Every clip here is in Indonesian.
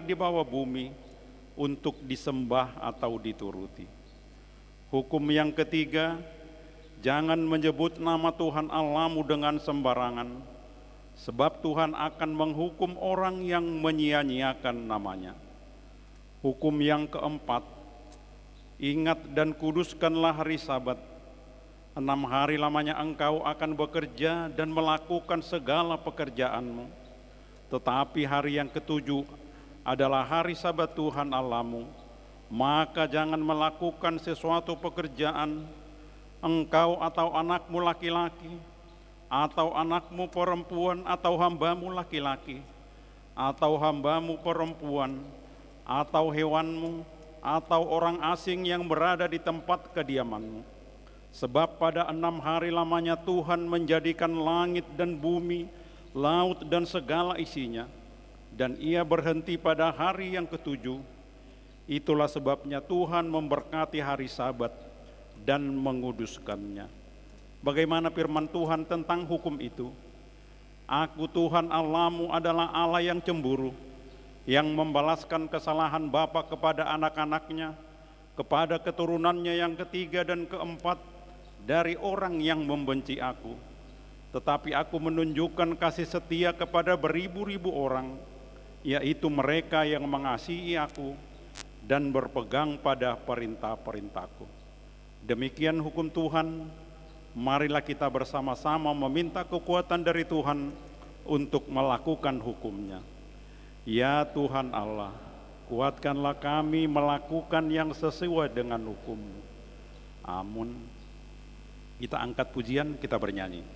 di bawah bumi untuk disembah atau dituruti. Hukum yang ketiga, jangan menyebut nama Tuhan Allahmu dengan sembarangan, sebab Tuhan akan menghukum orang yang menyia-nyiakan namanya. Hukum yang keempat, ingat dan kuduskanlah hari Sabat. 6 hari lamanya engkau akan bekerja dan melakukan segala pekerjaanmu. Tetapi hari yang ketujuh adalah hari Sabat Tuhan Allahmu. Maka jangan melakukan sesuatu pekerjaan, engkau atau anakmu laki-laki, atau anakmu perempuan, atau hambamu laki-laki, atau hambamu perempuan, atau hewanmu, atau orang asing yang berada di tempat kediamanmu. Sebab pada 6 hari lamanya Tuhan menjadikan langit dan bumi, laut dan segala isinya, dan Ia berhenti pada hari yang ketujuh. Itulah sebabnya Tuhan memberkati hari Sabat dan menguduskannya. Bagaimana firman Tuhan tentang hukum itu? Aku Tuhan Allahmu adalah Allah yang cemburu, yang membalaskan kesalahan bapa kepada anak-anaknya, kepada keturunannya yang ketiga dan keempat dari orang yang membenci aku. Tetapi aku menunjukkan kasih setia kepada beribu-ribu orang, yaitu mereka yang mengasihi aku dan berpegang pada perintah-perintahku. Demikian hukum Tuhan. Marilah kita bersama-sama meminta kekuatan dari Tuhan untuk melakukan hukum-Nya. Ya Tuhan Allah, kuatkanlah kami melakukan yang sesuai dengan hukum-Mu. Amin. Kita angkat pujian, kita bernyanyi.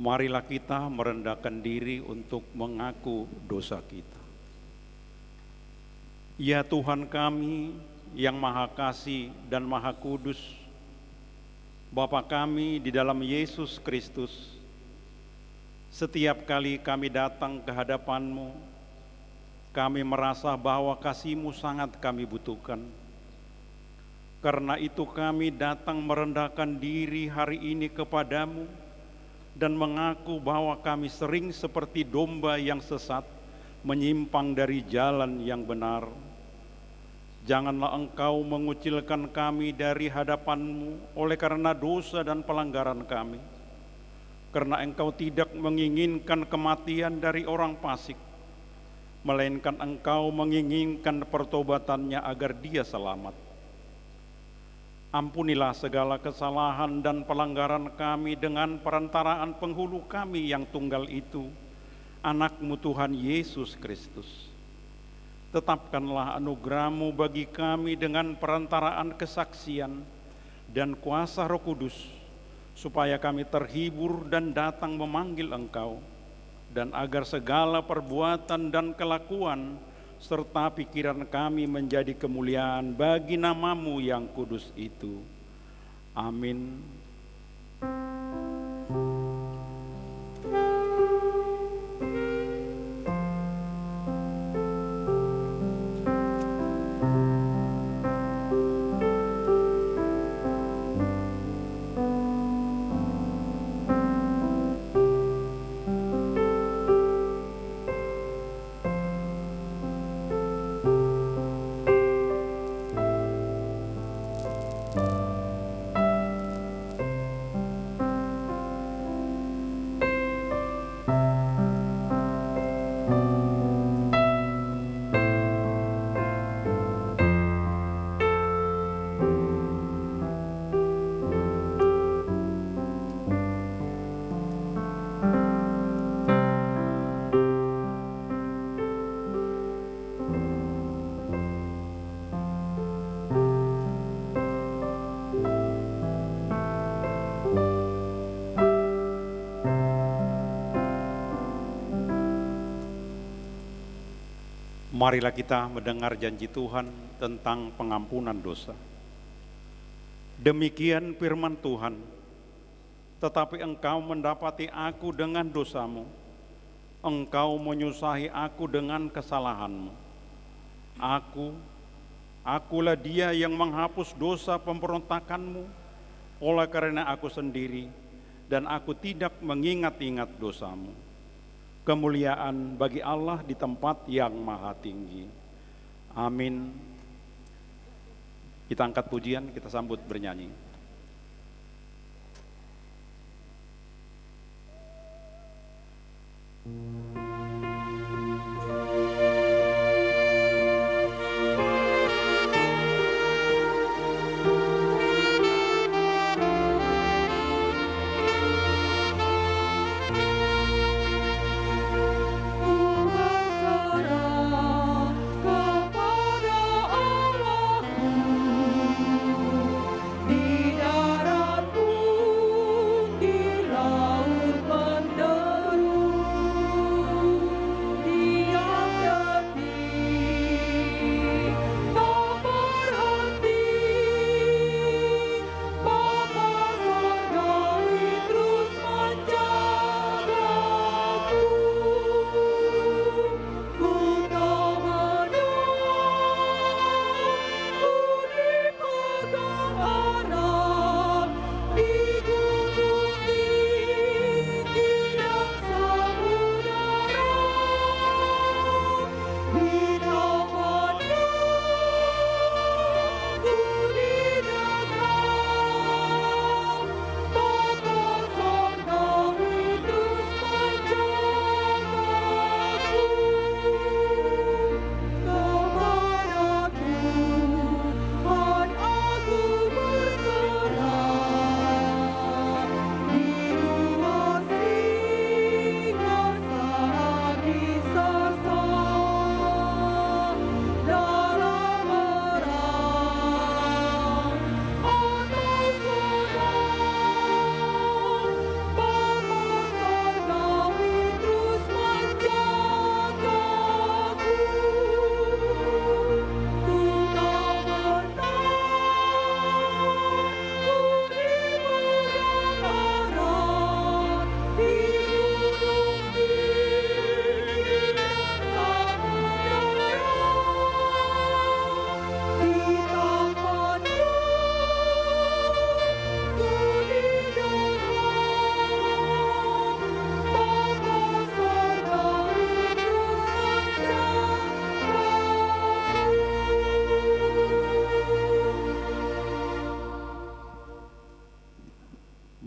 Marilah kita merendahkan diri untuk mengaku dosa kita. Ya Tuhan kami yang Maha Kasih dan Maha Kudus, Bapa kami di dalam Yesus Kristus, setiap kali kami datang ke hadapan-Mu, kami merasa bahwa kasih-Mu sangat kami butuhkan. Karena itu kami datang merendahkan diri hari ini kepadamu, dan mengaku bahwa kami sering seperti domba yang sesat, menyimpang dari jalan yang benar. Janganlah Engkau mengucilkan kami dari hadapan-Mu oleh karena dosa dan pelanggaran kami. Karena Engkau tidak menginginkan kematian dari orang fasik, melainkan Engkau menginginkan pertobatannya agar dia selamat. Ampunilah segala kesalahan dan pelanggaran kami dengan perantaraan penghulu kami yang tunggal itu, Anak-Mu Tuhan Yesus Kristus. Tetapkanlah anugerah-Mu bagi kami dengan perantaraan kesaksian dan kuasa Roh Kudus, supaya kami terhibur dan datang memanggil Engkau, dan agar segala perbuatan dan kelakuan serta pikiran kami menjadi kemuliaan bagi nama-Mu yang kudus itu. Amin. Marilah kita mendengar janji Tuhan tentang pengampunan dosa. Demikian firman Tuhan, tetapi engkau mendapati aku dengan dosamu, engkau menyusahi aku dengan kesalahanmu. Akulah dia yang menghapus dosa pemberontakanmu, oleh karena aku sendiri, dan aku tidak mengingat-ingat dosamu. Kemuliaan bagi Allah di tempat yang maha tinggi. Amin. Kita angkat pujian, kita sambut bernyanyi. Di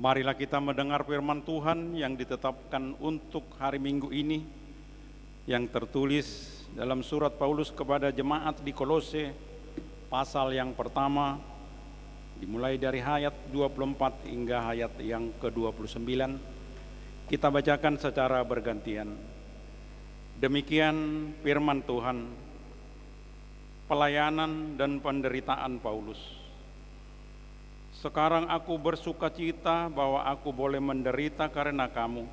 Marilah kita mendengar firman Tuhan yang ditetapkan untuk hari Minggu ini, yang tertulis dalam surat Paulus kepada jemaat di Kolose, pasal yang pertama, dimulai dari ayat 24 hingga ayat yang ke-29. Kita bacakan secara bergantian. Demikian firman Tuhan. Pelayanan dan penderitaan Paulus. Sekarang aku bersukacita bahwa aku boleh menderita karena kamu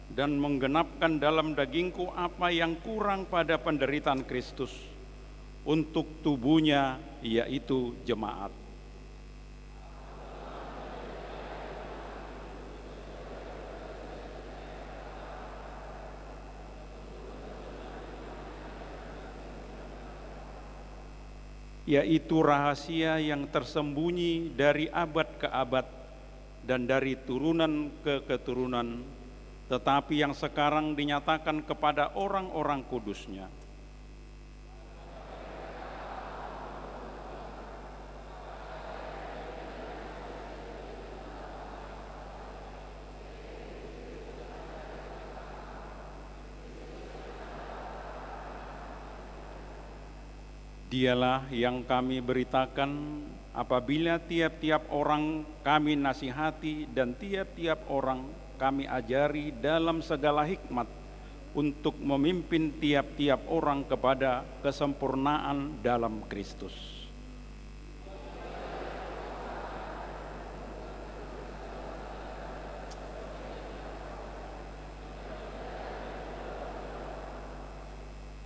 dan menggenapkan dalam dagingku apa yang kurang pada penderitaan Kristus untuk tubuhnya, yaitu jemaat. Yaitu rahasia yang tersembunyi dari abad ke abad dan dari turunan ke keturunan, tetapi yang sekarang dinyatakan kepada orang-orang kudus-Nya. Dialah yang kami beritakan apabila tiap-tiap orang kami nasihati dan tiap-tiap orang kami ajari dalam segala hikmat untuk memimpin tiap-tiap orang kepada kesempurnaan dalam Kristus.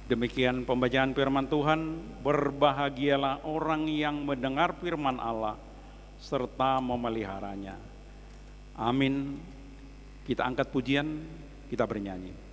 Demikian pembacaan firman Tuhan. Berbahagialah orang yang mendengar firman Allah serta memeliharanya. Amin. Kita angkat pujian, kita bernyanyi.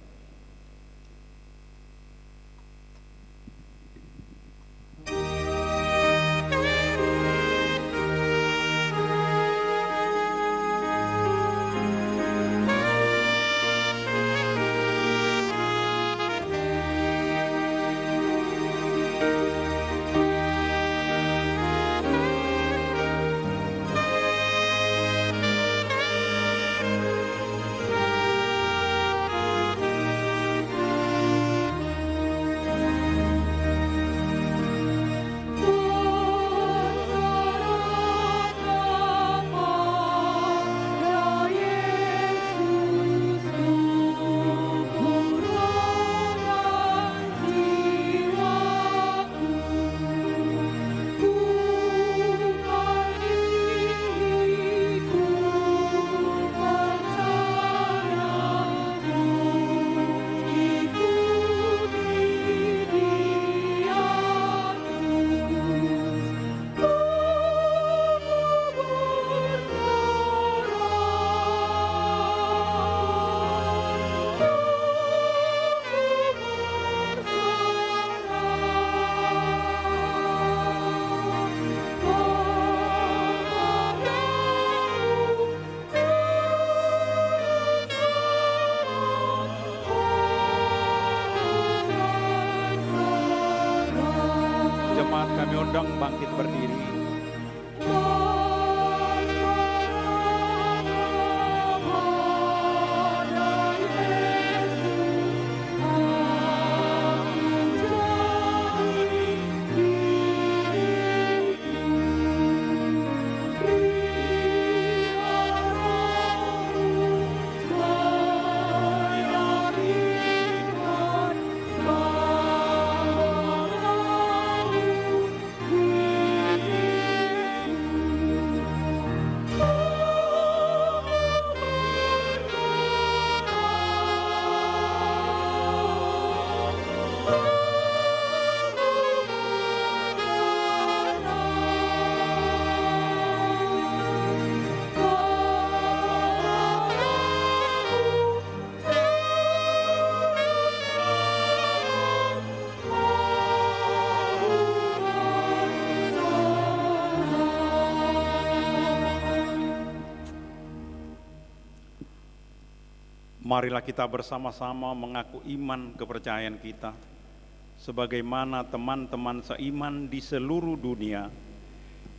Bangkit berdiri. Marilah kita bersama-sama mengaku iman kepercayaan kita, sebagaimana teman-teman seiman di seluruh dunia,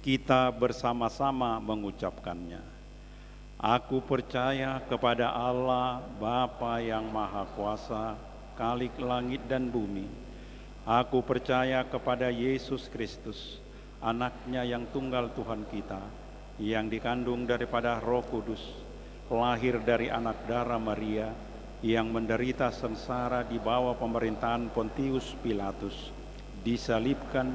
kita bersama-sama mengucapkannya. Aku percaya kepada Allah, Bapa yang Maha Kuasa, Khalik langit dan bumi. Aku percaya kepada Yesus Kristus, anaknya yang tunggal Tuhan kita, yang dikandung daripada Roh Kudus, lahir dari anak darah Maria, yang menderita sengsara di bawah pemerintahan Pontius Pilatus, disalibkan,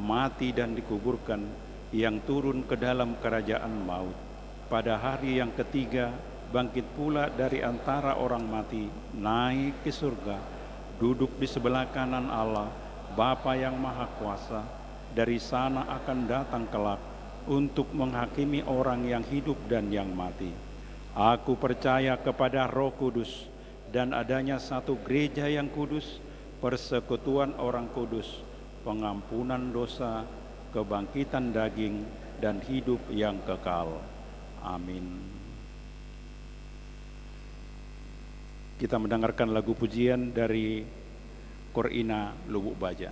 mati dan dikuburkan, yang turun ke dalam kerajaan maut. Pada hari yang ketiga, bangkit pula dari antara orang mati, naik ke surga, duduk di sebelah kanan Allah, Bapa yang Maha Kuasa. Dari sana akan datang kelak untuk menghakimi orang yang hidup dan yang mati. Aku percaya kepada Roh Kudus dan adanya satu gereja yang kudus, persekutuan orang kudus, pengampunan dosa, kebangkitan daging, dan hidup yang kekal. Amin. Kita mendengarkan lagu pujian dari Korina Lubuk Baja.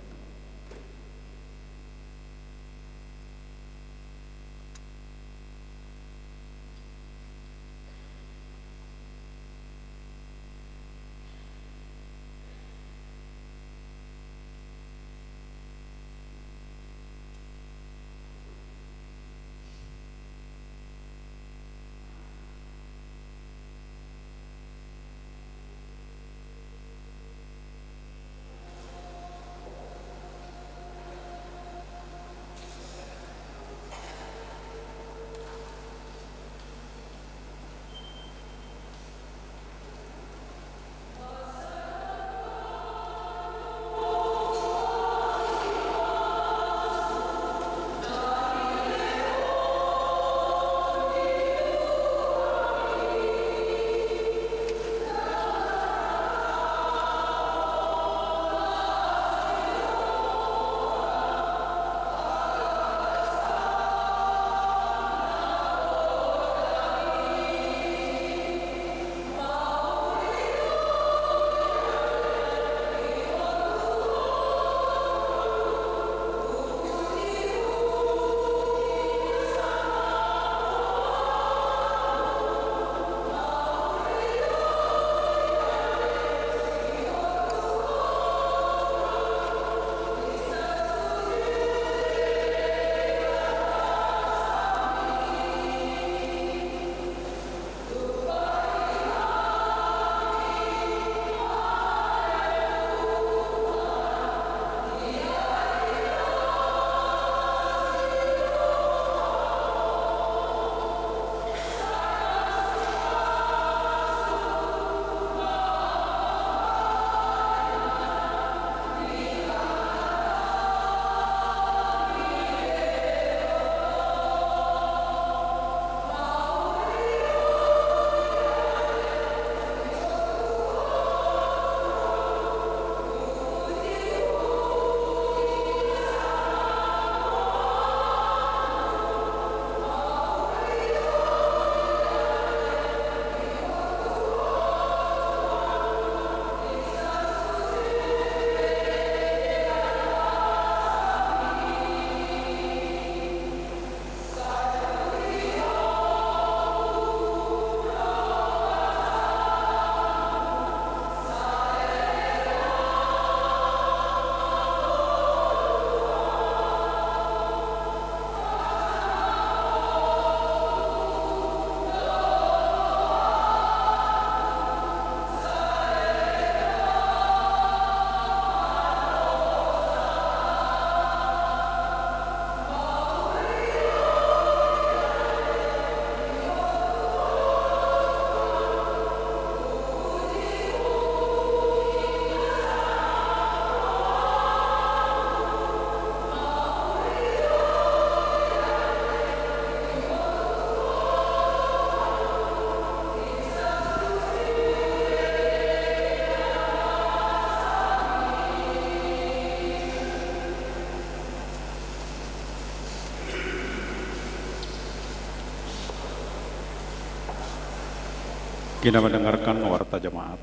Kita mendengarkan warta jemaat.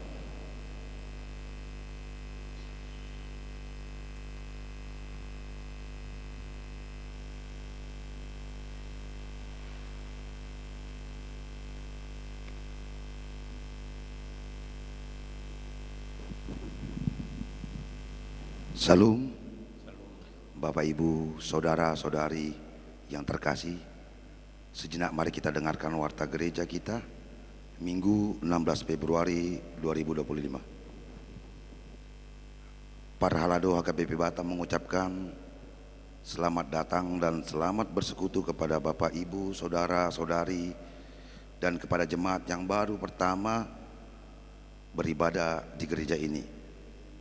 Salam, Bapak Ibu, Saudara-saudari yang terkasih. Sejenak mari kita dengarkan warta gereja kita Minggu 16 Februari 2025. Para halado HKBP Batam mengucapkan selamat datang dan selamat bersekutu kepada Bapak Ibu, Saudara-saudari dan kepada jemaat yang baru pertama beribadah di gereja ini.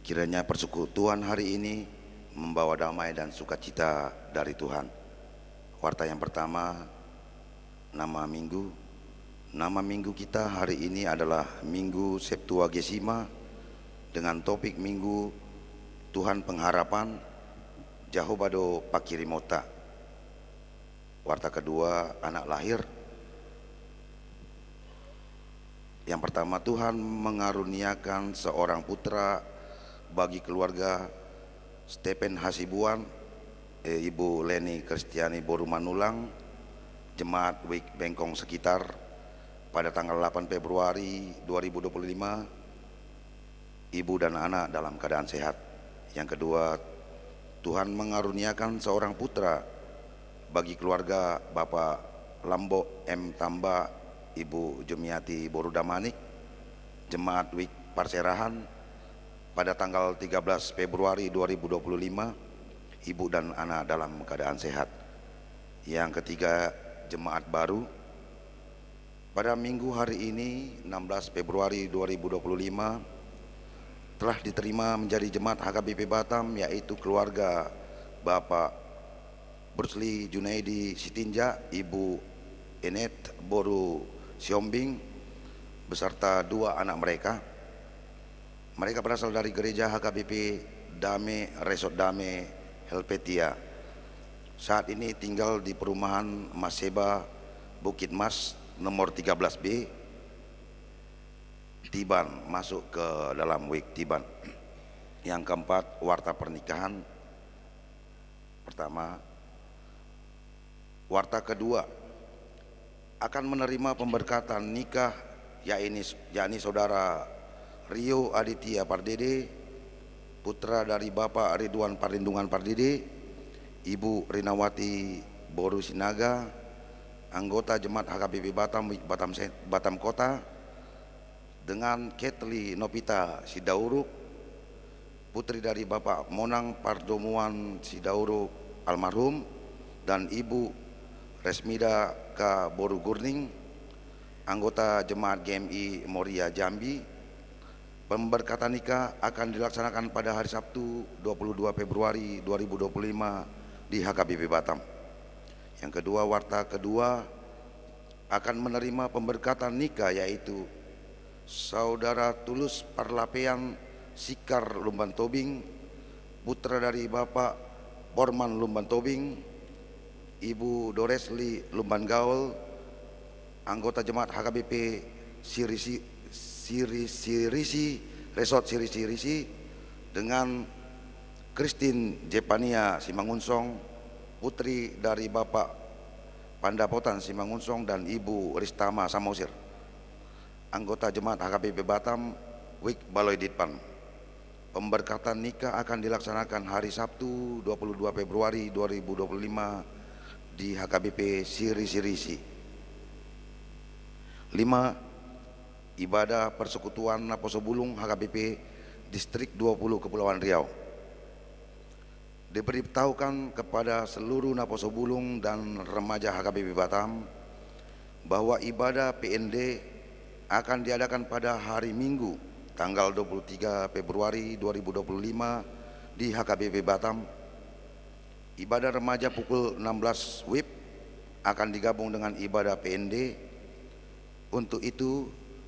Kiranya persekutuan hari ini membawa damai dan sukacita dari Tuhan. Warta yang pertama, nama minggu. Nama minggu kita hari ini adalah Minggu Septuagesima dengan topik Minggu Tuhan Pengharapan, Jahobado Pakirimota. Warta kedua, anak lahir. Yang pertama, Tuhan mengaruniakan seorang putra bagi keluarga Stephen Hasibuan, Ibu Leni Kristiani Boru Manulang, Jemaat Wik Bengkong sekitar pada tanggal 8 Februari 2025, ibu dan anak dalam keadaan sehat. Yang kedua, Tuhan mengaruniakan seorang putra bagi keluarga Bapak Lambo M. Tamba, Ibu Jumiati Boru Damanik, Jemaat Wik Parserahan pada tanggal 13 Februari 2025, ibu dan anak dalam keadaan sehat. Yang ketiga, jemaat baru. Pada minggu hari ini 16 Februari 2025 telah diterima menjadi jemaat HKBP Batam, yaitu keluarga Bapak Brusley Junaidi Sitinja, Ibu Enet Boru Siombing beserta dua anak mereka. Mereka berasal dari gereja HKBP Dame Resort Dame Helvetia. Saat ini tinggal di perumahan Maseba Bukit Mas nomor 13B, Tiban, masuk ke dalam Wik Tiban. Yang keempat, warta pernikahan. Pertama, warta kedua akan menerima pemberkatan nikah yakni saudara Rio Aditya Pardede, putra dari Bapak Ridwan Parlindungan Pardede, Ibu Rinawati Boru Sinaga, anggota Jemaat HKBP Batam Batam Kota, dengan Ketli Nopita Sidauruk, putri dari Bapak Monang Pardomuan Sidauruk almarhum, dan Ibu Resmida K. Boru Gurning, anggota Jemaat GMI Moria Jambi. Pemberkatan nikah akan dilaksanakan pada hari Sabtu 22 Februari 2025 di HKBP Batam. Yang kedua, warta kedua akan menerima pemberkatan nikah yaitu Saudara Tulus Parlapean Sikar Lumban Tobing, putra dari Bapak Porman Lumban Tobing, Ibu Doresli Lumban Gaul, anggota Jemaat HKBP Sirisi Resort Sirisi, dengan Christine Jepania Simangunsong, putri dari Bapak Pandapotan Simangunsong, dan Ibu Ristama Samosir, anggota Jemaat HKBP Batam Wik Baloi Ditpan. Pemberkatan nikah akan dilaksanakan hari Sabtu 22 Februari 2025 di HKBP Sirisi. 5. Ibadah persekutuan Naposo Bulung HKBP Distrik 20 Kepulauan Riau. Diberitahukan kepada seluruh Naposo Bulung dan remaja HKBP Batam bahwa ibadah PND akan diadakan pada hari Minggu tanggal 23 Februari 2025 di HKBP Batam. Ibadah remaja pukul 16 WIB akan digabung dengan ibadah PND. Untuk itu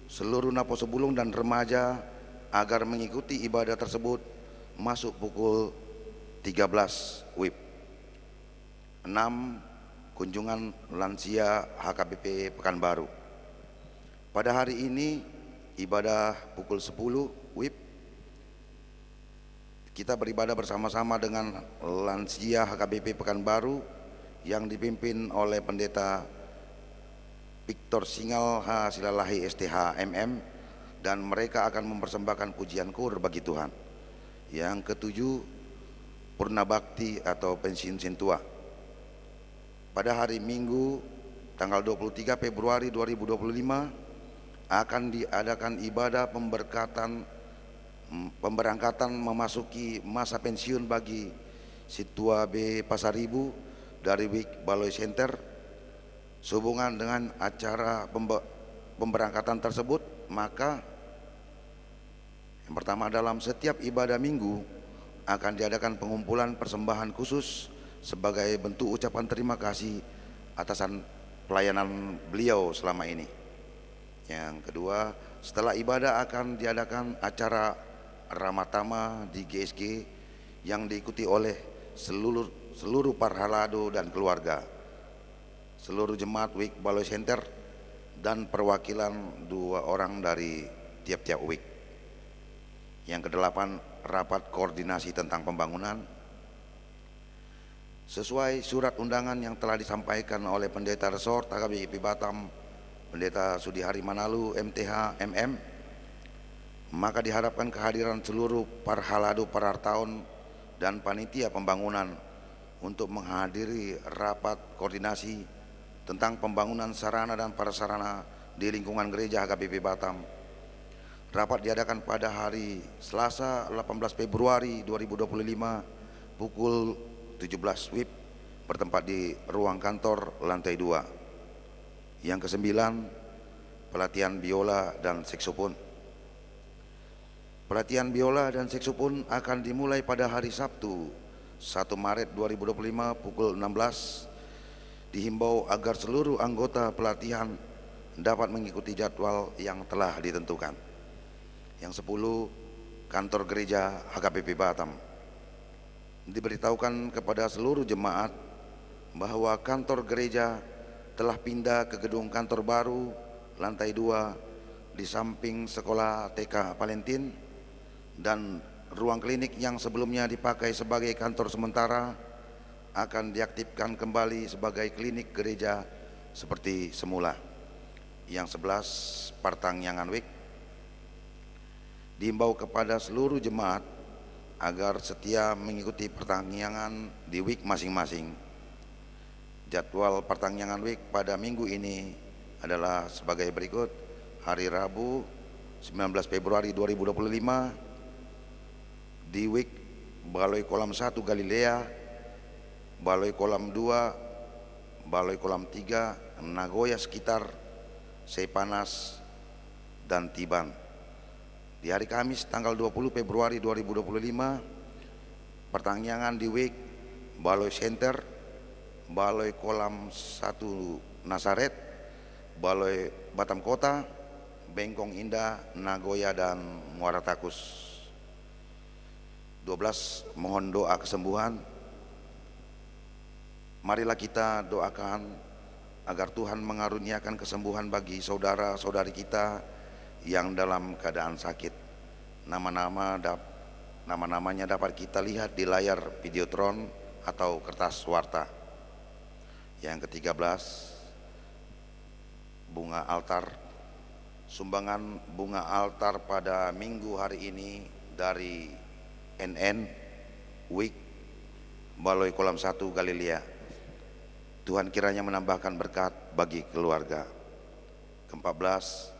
seluruh Naposo Bulung dan remaja agar mengikuti ibadah tersebut masuk pukul 13 WIB. 6. Kunjungan lansia HKBP Pekanbaru. Pada hari ini ibadah pukul 10 WIB. Kita beribadah bersama-sama dengan lansia HKBP Pekanbaru yang dipimpin oleh Pendeta Victor Singal H. Silalahi STH MM, dan mereka akan mempersembahkan pujian kur bagi Tuhan. Yang ketujuh, Purna Bakti atau pensiun sintua. Pada hari Minggu tanggal 23 Februari 2025 akan diadakan ibadah pemberangkatan memasuki masa pensiun bagi Situa B Pasaribu dari WIK Baloi Center. Sehubungan dengan acara pemberangkatan tersebut, maka yang pertama, dalam setiap ibadah minggu akan diadakan pengumpulan persembahan khusus sebagai bentuk ucapan terima kasih atas pelayanan beliau selama ini. Yang kedua, setelah ibadah akan diadakan acara Ramatama di GSG yang diikuti oleh seluruh parhalado dan keluarga, seluruh jemaat WIK Baloi Center, dan perwakilan 2 orang dari tiap-tiap WIK. Yang kedelapan, rapat koordinasi tentang pembangunan. Sesuai surat undangan yang telah disampaikan oleh Pendeta Resort HKBP Batam, Pendeta Sudihari Manalu MTH MM, maka diharapkan kehadiran seluruh parhalado parartaun dan panitia pembangunan untuk menghadiri rapat koordinasi tentang pembangunan sarana dan prasarana di lingkungan gereja HKBP Batam. Rapat diadakan pada hari Selasa 18 Februari 2025 pukul 17 WIB bertempat di ruang kantor lantai 2. Yang kesembilan, pelatihan biola dan saksofon. Pelatihan biola dan saksofon akan dimulai pada hari Sabtu 1 Maret 2025 pukul 16. Dihimbau agar seluruh anggota pelatihan dapat mengikuti jadwal yang telah ditentukan. Yang 10, kantor gereja HKBP Batam. Diberitahukan kepada seluruh jemaat bahwa kantor gereja telah pindah ke gedung kantor baru lantai 2 di samping sekolah TK Valentin, dan ruang klinik yang sebelumnya dipakai sebagai kantor sementara akan diaktifkan kembali sebagai klinik gereja seperti semula. Yang 11, Partangyangan WIK. Diimbau kepada seluruh jemaat agar setia mengikuti pertangyangan di WIK masing-masing. Jadwal pertangyangan WIK pada minggu ini adalah sebagai berikut. Hari Rabu 19 Februari 2025 di WIK Baloi Kolam 1 Galilea, Baloi Kolam 2, Baloi Kolam 3 Nagoya sekitar Sepanas dan Tiban. Di hari Kamis tanggal 20 Februari 2025 pertangyangan di WIK Baloi Center, Baloi Kolam 1 Nasaret, Baloi Batam Kota, Bengkong Indah, Nagoya, dan Muara Takus. 12, mohon doa kesembuhan. Marilah kita doakan agar Tuhan mengaruniakan kesembuhan bagi saudara-saudari kita yang dalam keadaan sakit. Nama-namanya dapat kita lihat di layar videotron atau kertas warta. Yang ke-13, bunga altar. Sumbangan bunga altar pada minggu hari ini dari NN WIK Baloi Kolam 1 Galilea. Tuhan kiranya menambahkan berkat bagi keluarga. Ke-14,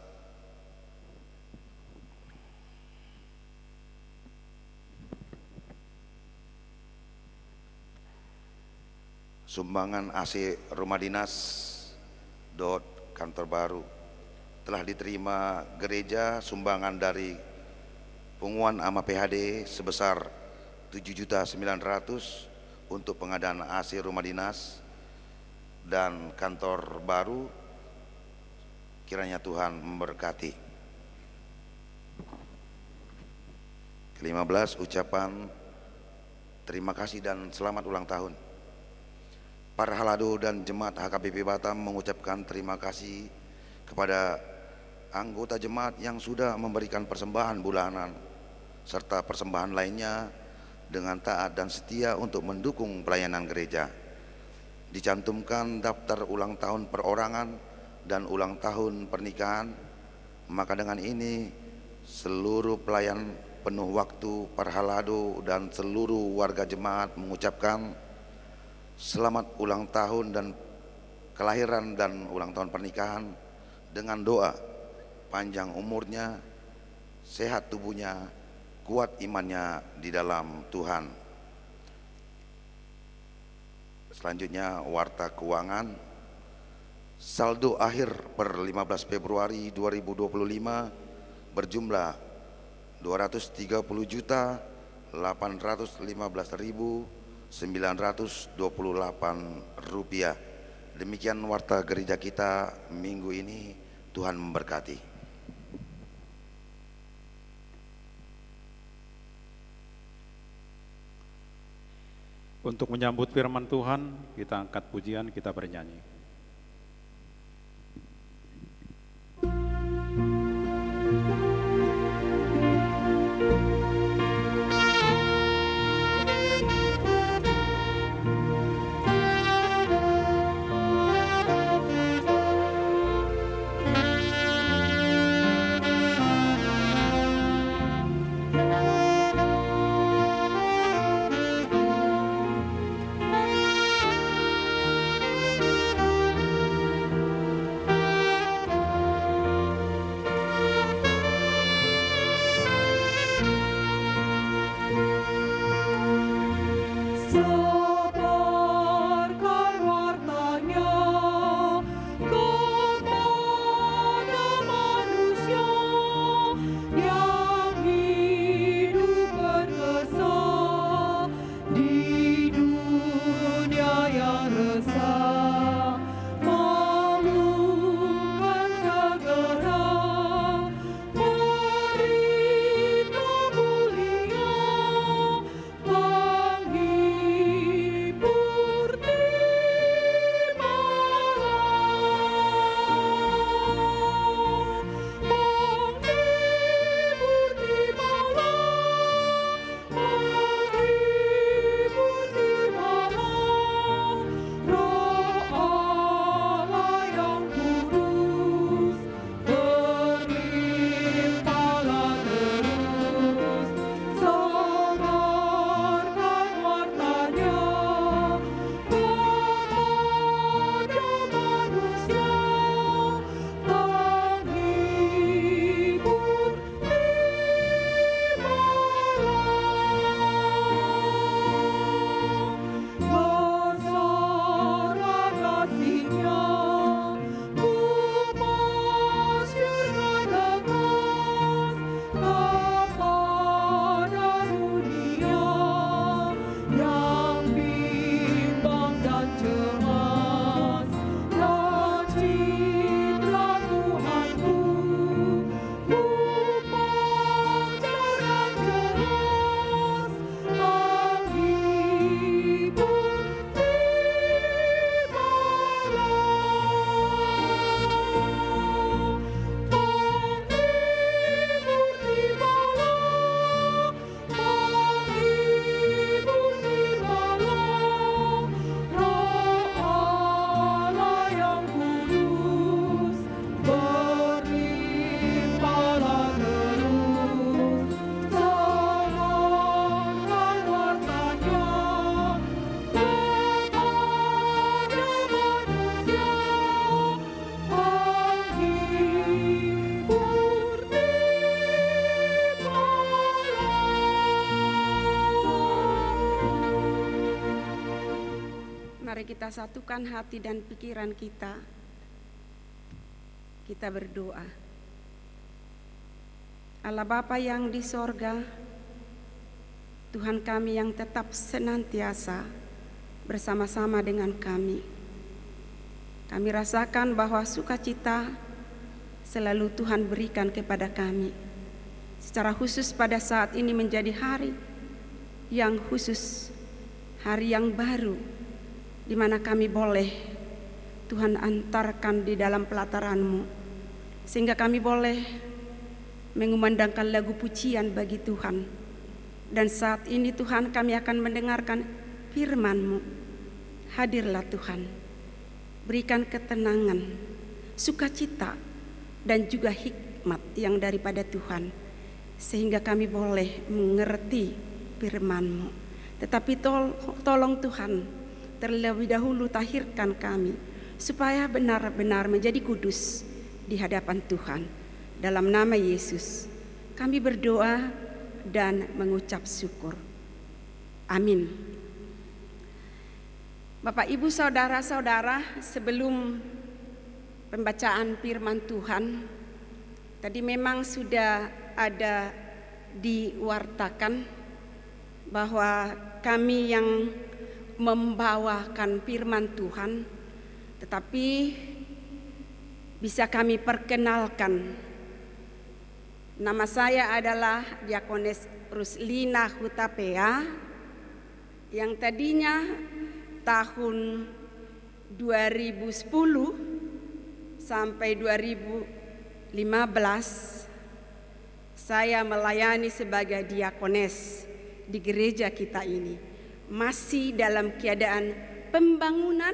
sumbangan AC rumah dinas kantor baru. Telah diterima gereja sumbangan dari Punguan Ama PHD sebesar 7.900.000 untuk pengadaan AC rumah dinas dan kantor baru. Kiranya Tuhan memberkati. Ke-15, ucapan terima kasih dan selamat ulang tahun. Para halado dan jemaat HKBP Batam mengucapkan terima kasih kepada anggota jemaat yang sudah memberikan persembahan bulanan serta persembahan lainnya dengan taat dan setia untuk mendukung pelayanan gereja. Dicantumkan daftar ulang tahun perorangan dan ulang tahun pernikahan, maka dengan ini seluruh pelayan penuh waktu, Parhalado dan seluruh warga jemaat mengucapkan selamat ulang tahun dan kelahiran dan ulang tahun pernikahan dengan doa panjang umurnya, sehat tubuhnya, kuat imannya di dalam Tuhan. Selanjutnya warta keuangan. Saldo akhir per 15 Februari 2025 berjumlah 230.815.928 rupiah. Demikian warta gereja kita minggu ini. Tuhan memberkati. Untuk menyambut firman Tuhan, kita angkat pujian, kita bernyanyi. Kita satukan hati dan pikiran kita. Kita berdoa. Allah Bapa yang di sorga, Tuhan kami yang tetap senantiasa bersama-sama dengan kami. Kami rasakan bahwa sukacita selalu Tuhan berikan kepada kami. Secara khusus pada saat ini menjadi hari yang khusus, hari yang baru, di mana kami boleh Tuhan antarkan di dalam pelataran-Mu, sehingga kami boleh mengumandangkan lagu pujian bagi Tuhan. Dan saat ini Tuhan kami akan mendengarkan firman-Mu. Hadirlah Tuhan, berikan ketenangan, sukacita, dan juga hikmat yang daripada Tuhan. sehingga kami boleh mengerti firman-Mu. Tetapi tolong Tuhan, terlebih dahulu tahirkan kami supaya benar-benar menjadi kudus di hadapan Tuhan. Dalam nama Yesus kami berdoa dan mengucap syukur. Amin. Bapak, Ibu, saudara-saudara, sebelum pembacaan firman Tuhan, tadi memang sudah ada diwartakan bahwa kami yang membawakan firman Tuhan, tetapi bisa kami perkenalkan. Nama saya adalah Diakones Ruslina Hutapea, yang tadinya tahun 2010 sampai 2015 saya melayani sebagai diakones di gereja kita ini. Masih dalam keadaan pembangunan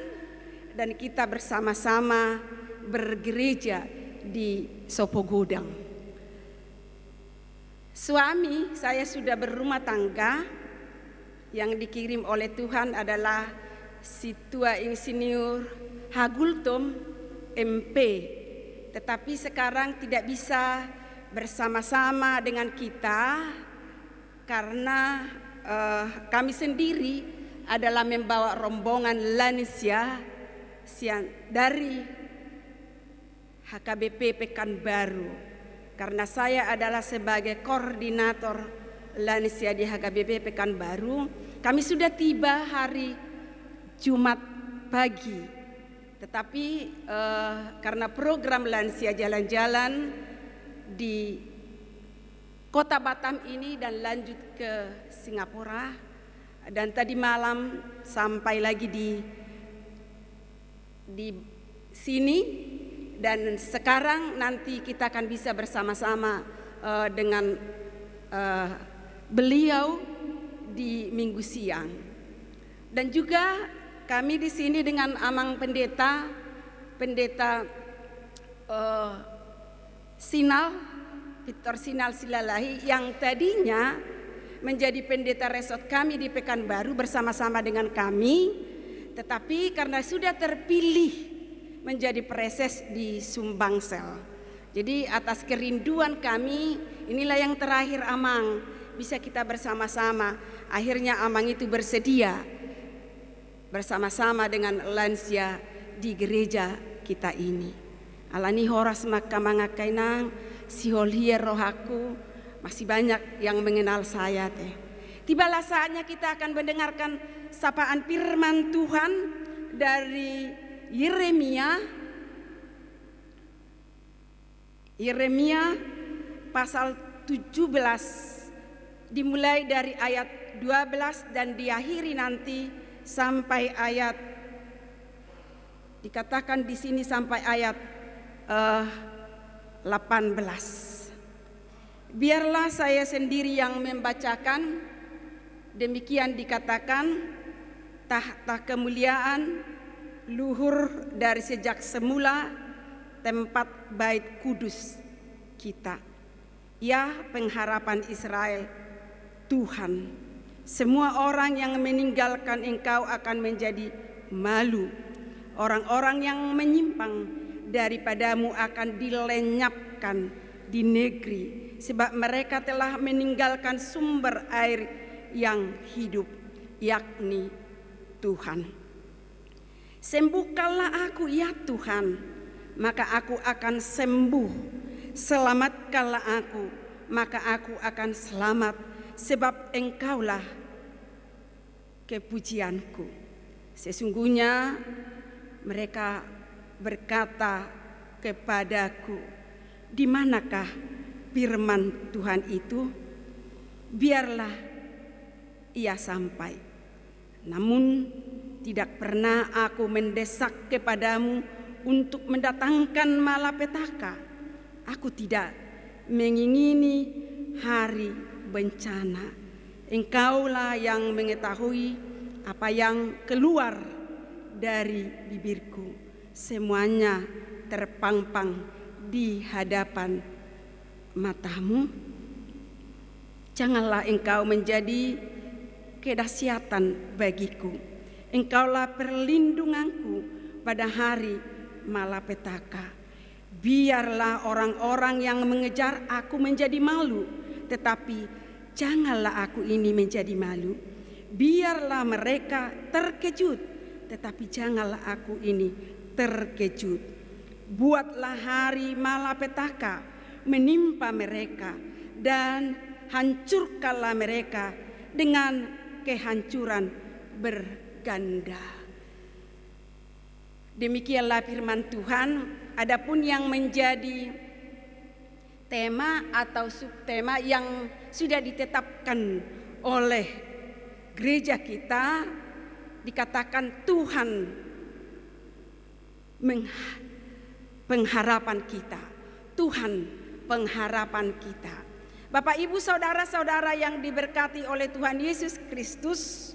dan kita bersama-sama bergereja di Sopogodang. Suami saya sudah berumah tangga, yang dikirim oleh Tuhan adalah si tua insinyur Hagultom MP, tetapi sekarang tidak bisa bersama-sama dengan kita karena kami sendiri adalah membawa rombongan lansia dari HKBP Pekanbaru, karena saya adalah sebagai koordinator lansia di HKBP Pekanbaru. Kami sudah tiba hari Jumat pagi, tetapi karena program lansia jalan-jalan di Kota Batam ini dan lanjut ke Singapura, dan tadi malam sampai lagi di sini, dan sekarang nanti kita akan bisa bersama-sama dengan beliau di minggu siang. Dan juga kami di sini dengan Amang Pendeta Sinal, Victor Sinal Silalahi, yang tadinya menjadi pendeta resort kami di Pekanbaru bersama-sama dengan kami, tetapi karena sudah terpilih menjadi preses di Sumbangsel. Jadi atas kerinduan kami, inilah yang terakhir Amang, bisa kita bersama-sama. Akhirnya Amang itu bersedia bersama-sama dengan lansia di gereja kita ini. Alani horas maka mangakainang sihol hier rohaku, masih banyak yang mengenal saya teh. Tibalah saatnya kita akan mendengarkan sapaan firman Tuhan dari Yeremia pasal 17, dimulai dari ayat 12 dan diakhiri nanti sampai ayat, dikatakan di sini sampai ayat 18. Biarlah saya sendiri yang membacakan. Demikian dikatakan, tahta kemuliaan luhur dari sejak semula tempat bait kudus kita. Ya pengharapan Israel, Tuhan, semua orang yang meninggalkan Engkau akan menjadi malu. Orang-orang yang menyimpang daripadamu akan dilenyapkan di negeri, sebab mereka telah meninggalkan sumber air yang hidup, yakni Tuhan. Sembuhkanlah aku ya Tuhan, maka aku akan sembuh. Selamatkanlah aku, maka aku akan selamat, sebab Engkaulah kepujianku. Sesungguhnya mereka berkata kepadaku, di manakah firman Tuhan itu? Biarlah ia sampai. Namun tidak pernah aku mendesak kepadamu untuk mendatangkan malapetaka. Aku tidak mengingini hari bencana. Engkaulah yang mengetahui apa yang keluar dari bibirku. Semuanya terpampang di hadapan matamu. Janganlah Engkau menjadi kedahsyatan bagiku. Engkaulah perlindunganku pada hari malapetaka. Biarlah orang-orang yang mengejar aku menjadi malu, tetapi janganlah aku ini menjadi malu. Biarlah mereka terkejut, tetapi janganlah aku ini terkejut. Buatlah hari malapetaka menimpa mereka, dan hancurkanlah mereka dengan kehancuran berganda. Demikianlah firman Tuhan. Adapun yang menjadi tema atau subtema yang sudah ditetapkan oleh gereja kita, dikatakan Tuhan pengharapan kita. Tuhan pengharapan kita. Bapak, Ibu, saudara-saudara yang diberkati oleh Tuhan Yesus Kristus,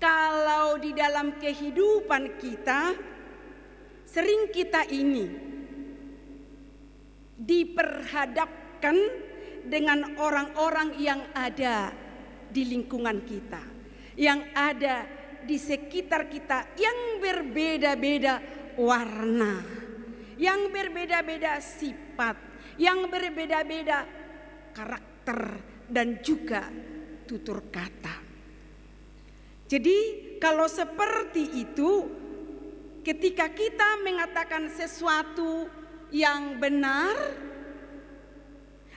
kalau di dalam kehidupan kita sering kita ini diperhadapkan dengan orang-orang yang ada di lingkungan kita, yang ada di sekitar kita, yang berbeda-beda warna, yang berbeda-beda sifat, yang berbeda-beda karakter dan juga tutur kata. Jadi kalau seperti itu, ketika kita mengatakan sesuatu yang benar,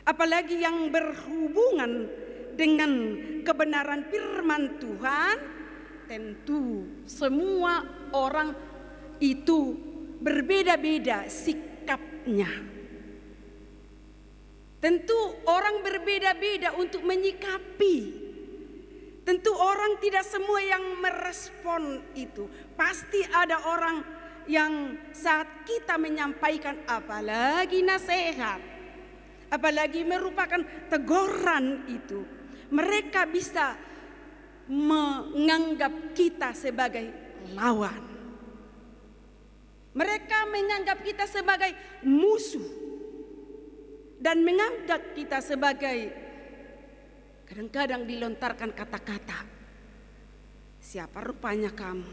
apalagi yang berhubungan dengan kebenaran firman Tuhan, tentu semua orang itu berbeda-beda sikapnya. Tentu orang berbeda-beda untuk menyikapi. Tentu orang tidak semua yang merespon itu. Pasti ada orang yang saat kita menyampaikan, apalagi nasihat, apalagi merupakan teguran itu, mereka bisa menganggap kita sebagai lawan. Mereka menganggap kita sebagai musuh dan menganggap kita sebagai, kadang-kadang dilontarkan kata-kata, siapa rupanya kamu?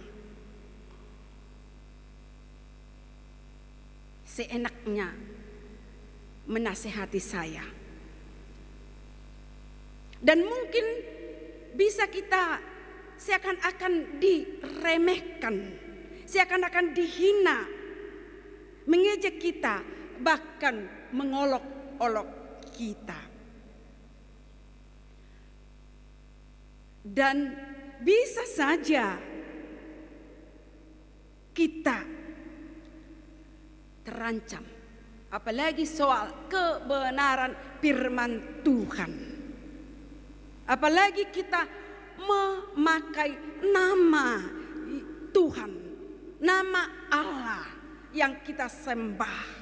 Seenaknya menasehati saya. Dan mungkin bisa kita seakan-akan diremehkan, seakan-akan dihina, mengejek kita, bahkan mengolok-olok kita. Dan bisa saja kita terancam, apalagi soal kebenaran firman Tuhan. Apalagi kita memakai nama Tuhan, nama Allah yang kita sembah.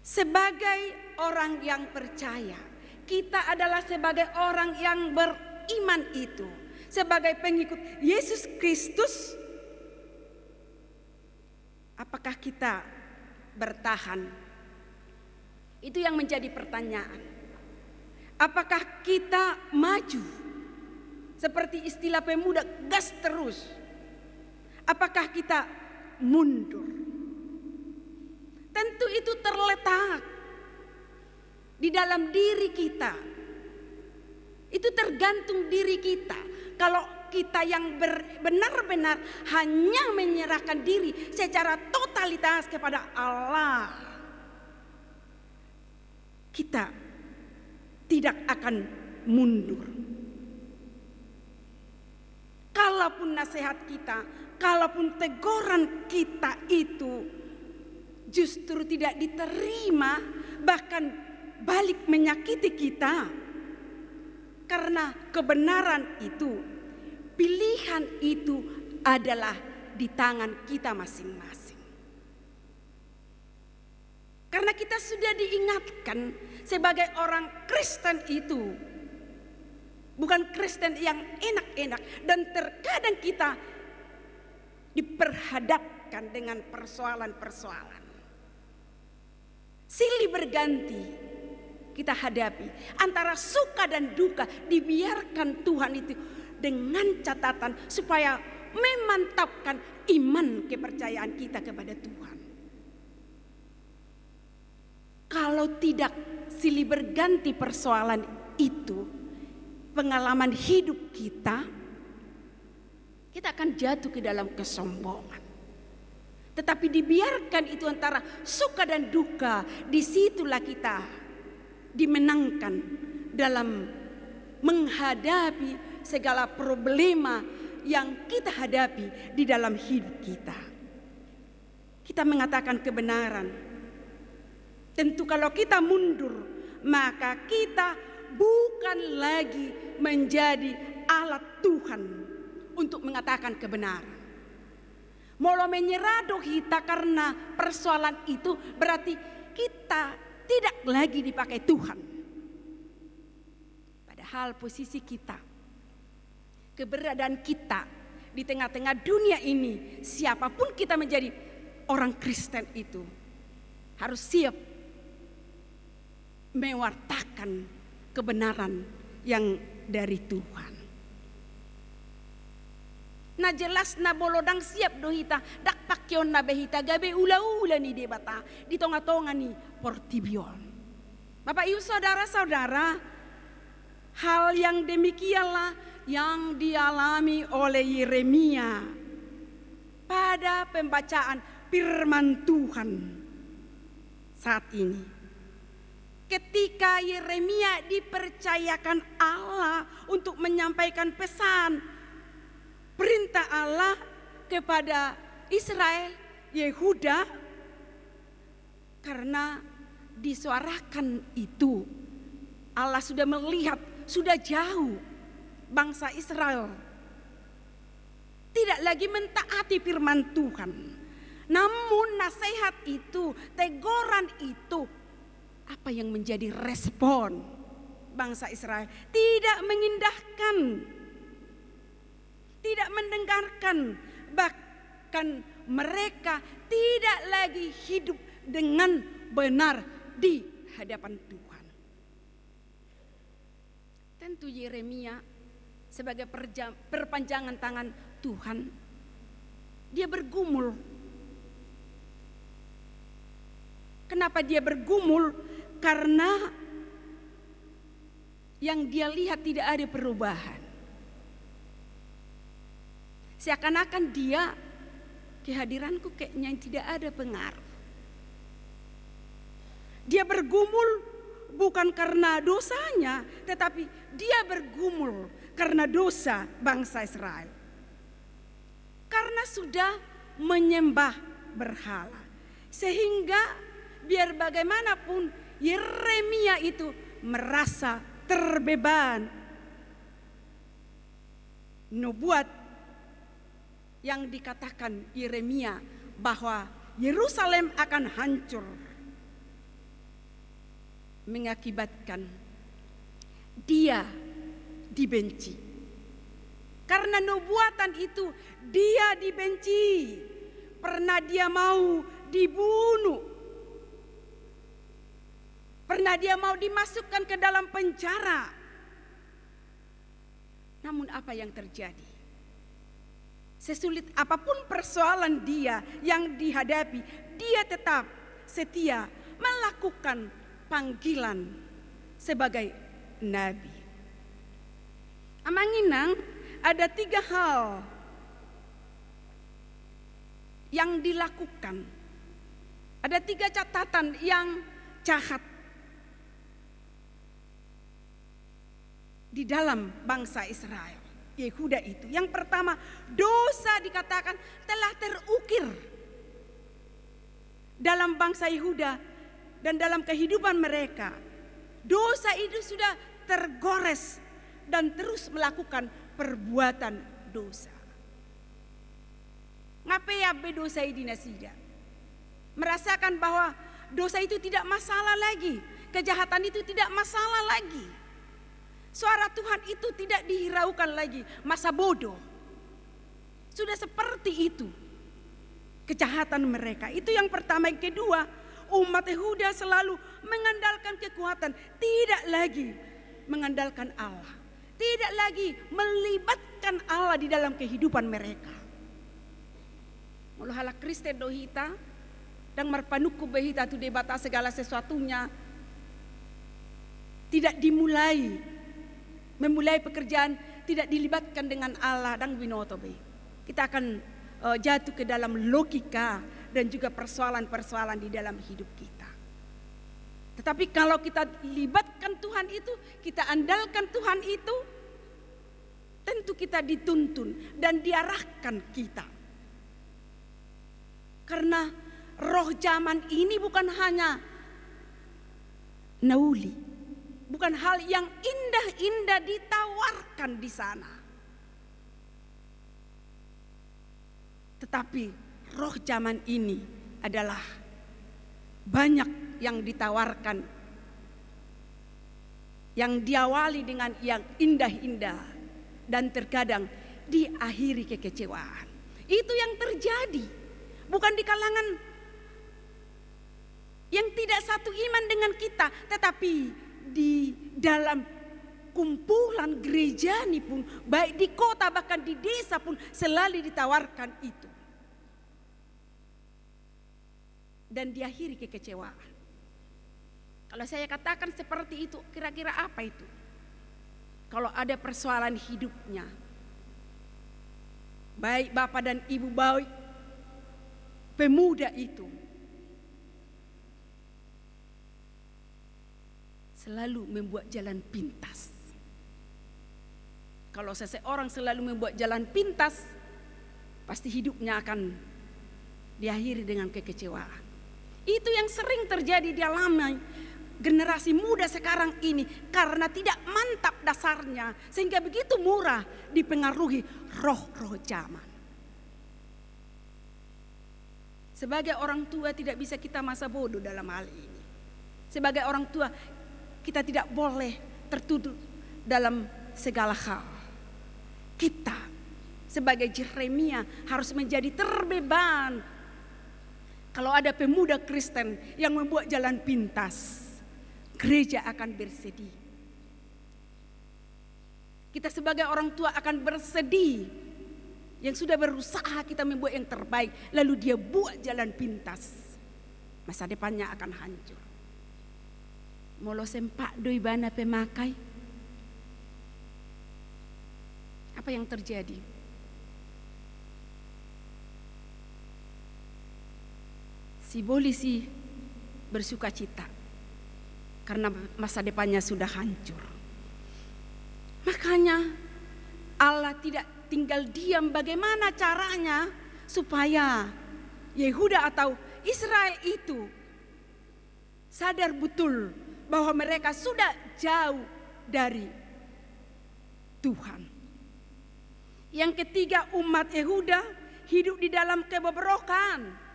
Sebagai orang yang percaya, kita adalah sebagai orang yang beriman itu, sebagai pengikut Yesus Kristus, apakah kita bertahan? Itu yang menjadi pertanyaan. Apakah kita maju? Seperti istilah pemuda, gas terus. Apakah kita mundur? Tentu itu terletak di dalam diri kita. Itu tergantung diri kita. Kalau kita yang benar-benar hanya menyerahkan diri secara totalitas kepada Allah, kita tidak akan mundur. Kalaupun nasihat kita, kalaupun teguran kita itu justru tidak diterima, bahkan balik menyakiti kita, karena kebenaran itu, pilihan itu adalah di tangan kita masing-masing. Karena kita sudah diingatkan sebagai orang Kristen itu bukan Kristen yang enak-enak, dan terkadang kita diperhadapkan dengan persoalan-persoalan silih berganti. kita hadapi, antara suka dan duka, dibiarkan Tuhan itu dengan catatan supaya memantapkan iman kepercayaan kita kepada Tuhan. Kalau tidak silih berganti persoalan itu, pengalaman hidup kita akan jatuh ke dalam kesombongan. Tetapi dibiarkan itu antara suka dan duka, disitulah kita dimenangkan dalam menghadapi segala problema yang kita hadapi di dalam hidup kita. Kita mengatakan kebenaran. Tentu kalau kita mundur, maka kita bukan lagi menjadi alat Tuhan untuk mengatakan kebenaran. Molo menyerah kita karena persoalan itu, berarti kita tidak lagi dipakai Tuhan. Padahal posisi kita, keberadaan kita di tengah-tengah dunia ini, siapapun kita menjadi orang Kristen itu harus siap mewartakan kebenaran yang dari Tuhan. Na jelas na bolodang siap dohita dak pakyon na behita gabe ula-ula ni debata di tonga-tonga ni portibion. Bapak Ibu saudara-saudara, hal yang demikianlah yang dialami oleh Yeremia pada pembacaan firman Tuhan saat ini. Ketika Yeremia dipercayakan Allah untuk menyampaikan pesan perintah Allah kepada Israel, Yehuda, karena disuarakan itu Allah sudah melihat, sudah jauh bangsa Israel tidak lagi mentaati firman Tuhan. Namun nasihat itu, teguran itu, apa yang menjadi respon bangsa Israel? Tidak mengindahkan, tidak mendengarkan, bahkan mereka tidak lagi hidup dengan benar di hadapan Tuhan. Tentu Yeremia sebagai perpanjangan tangan Tuhan, dia bergumul. Kenapa dia bergumul? Karena yang dia lihat tidak ada perubahan. Seakan-akan dia, kehadiranku kayaknya tidak ada pengaruh. Dia bergumul bukan karena dosanya, tetapi dia bergumul karena dosa bangsa Israel. Karena sudah menyembah berhala. Sehingga biar bagaimanapun Yeremia itu merasa terbeban. Nubuat yang dikatakan Yeremia bahwa Yerusalem akan hancur mengakibatkan dia dibenci. Karena nubuatan itu dia dibenci. Pernah dia mau dibunuh. Pernah dia mau dimasukkan ke dalam penjara. Namun apa yang terjadi? Sesulit apapun persoalan dia yang dihadapi, dia tetap setia melakukan panggilan sebagai nabi. Amanginang, ada 3 hal yang dilakukan. Ada 3 catatan yang jahat di dalam bangsa Israel, Yehuda itu. Yang pertama, dosa dikatakan telah terukir dalam bangsa Yehuda dan dalam kehidupan mereka. Dosa itu sudah tergores dan terus melakukan perbuatan dosa. Ngapea dosa ini nasida? Merasakan bahwa dosa itu tidak masalah lagi, kejahatan itu tidak masalah lagi. Suara Tuhan itu tidak dihiraukan lagi, masa bodoh. Sudah seperti itu kejahatan mereka. Itu yang pertama. Yang kedua, umat Yehuda selalu mengandalkan kekuatan, tidak lagi mengandalkan Allah, tidak lagi melibatkan Allah di dalam kehidupan mereka. Mula hala Kristen dohita dan marpanuku behita tu debata segala sesuatunya tidak memulai pekerjaan tidak dilibatkan dengan Allah dan binoto be. Kita akan jatuh ke dalam logika dan juga persoalan-persoalan di dalam hidup kita. Tetapi kalau kita libatkan Tuhan itu, kita andalkan Tuhan itu, tentu kita dituntun dan diarahkan kita. Karena roh zaman ini bukan hanya nauli, bukan hal yang indah-indah ditawarkan di sana. Tetapi roh zaman ini adalah banyak yang ditawarkan, yang diawali dengan yang indah-indah dan terkadang diakhiri kekecewaan. Itu yang terjadi, bukan di kalangan yang tidak satu iman dengan kita, tetapi di dalam kumpulan gereja ini pun, baik di kota bahkan di desa pun selalu ditawarkan itu. Dan diakhiri kekecewaan. Kalau saya katakan seperti itu, kira-kira apa itu? Kalau ada persoalan hidupnya, baik bapak dan ibu, baik pemuda itu, selalu membuat jalan pintas. Kalau seseorang selalu membuat jalan pintas, pasti hidupnya akan diakhiri dengan kekecewaan. Itu yang sering terjadi di dalam generasi muda sekarang ini, karena tidak mantap dasarnya, sehingga begitu murah dipengaruhi roh-roh zaman. Sebagai orang tua tidak bisa kita masa bodoh dalam hal ini. Sebagai orang tua kita tidak boleh tertuduh dalam segala hal. Kita sebagai Yeremia harus menjadi terbeban. Kalau ada pemuda Kristen yang membuat jalan pintas, gereja akan bersedih. Kita sebagai orang tua akan bersedih. Yang sudah berusaha kita membuat yang terbaik, lalu dia buat jalan pintas, masa depannya akan hancur. Molo sempak doi bana pemakai. Apa yang terjadi? Si polisi bersuka cita karena masa depannya sudah hancur. Makanya Allah tidak tinggal diam, bagaimana caranya supaya Yehuda atau Israel itu sadar betul bahwa mereka sudah jauh dari Tuhan. Yang ketiga, umat Yehuda hidup di dalam kebobrokan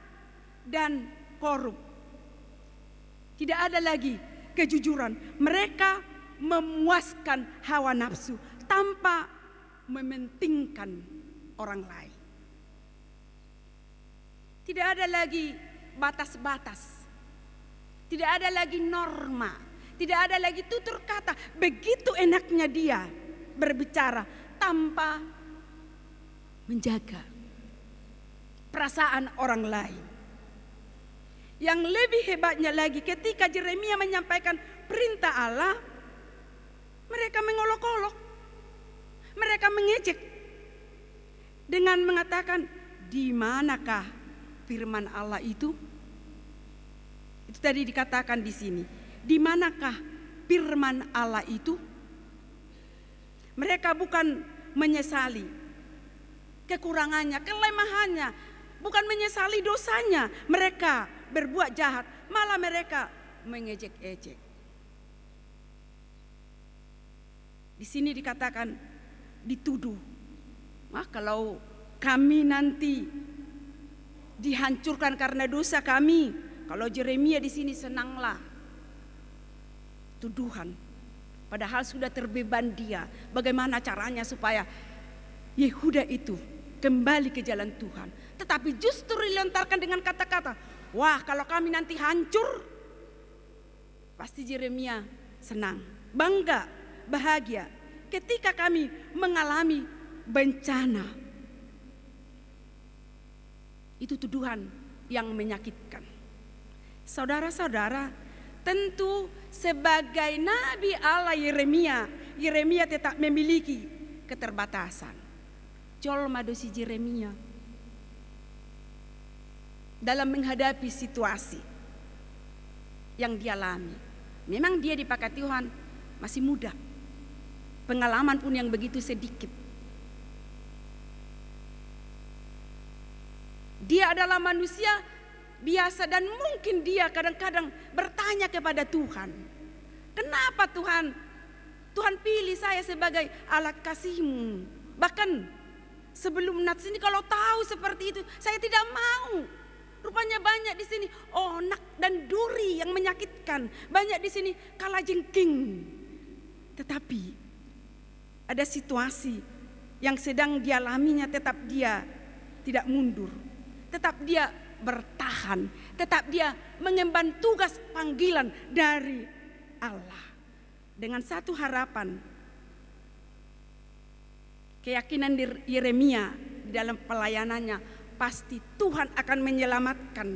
dan korup. Tidak ada lagi kejujuran. Mereka memuaskan hawa nafsu tanpa mementingkan orang lain. Tidak ada lagi batas-batas. Tidak ada lagi norma. Tidak ada lagi tutur kata. Begitu enaknya dia berbicara tanpa menjaga perasaan orang lain. Yang lebih hebatnya lagi, ketika Yeremia menyampaikan perintah Allah, mereka mengolok-olok, mereka mengejek dengan mengatakan, di manakah firman Allah itu? Itu tadi dikatakan di sini, di manakah firman Allah itu? Mereka bukan menyesali kekurangannya, kelemahannya, bukan menyesali dosanya. Mereka berbuat jahat, malah mereka mengejek-ejek. Di sini dikatakan dituduh. Wah, kalau kami nanti dihancurkan karena dosa kami, kalau Yeremia di sini senanglah. Tuduhan. Padahal sudah terbeban dia. Bagaimana caranya supaya Yehuda itu kembali ke jalan Tuhan. Tetapi justru dilontarkan dengan kata-kata, wah kalau kami nanti hancur, pasti Yeremia senang, bangga, bahagia ketika kami mengalami bencana. Itu tuduhan yang menyakitkan. Saudara-saudara, tentu sebagai nabi Allah Yeremia tetap memiliki keterbatasan. Colma dosi Yeremia dalam menghadapi situasi yang dialami. Memang dia dipakai Tuhan masih muda, pengalaman pun yang begitu sedikit. Dia adalah manusia biasa dan mungkin dia kadang-kadang bertanya kepada Tuhan, kenapa Tuhan pilih saya sebagai alat kasih-Mu? Bahkan sebelum Nats ini kalau tahu seperti itu saya tidak mau. Rupanya banyak di sini onak dan duri yang menyakitkan, banyak di sini kalajengking. Tetapi ada situasi yang sedang dialaminya, tetap dia tidak mundur, tetap dia bertahan, tetap dia mengemban tugas panggilan dari Allah dengan satu harapan, keyakinan Yeremia di dalam pelayanannya, pasti Tuhan akan menyelamatkan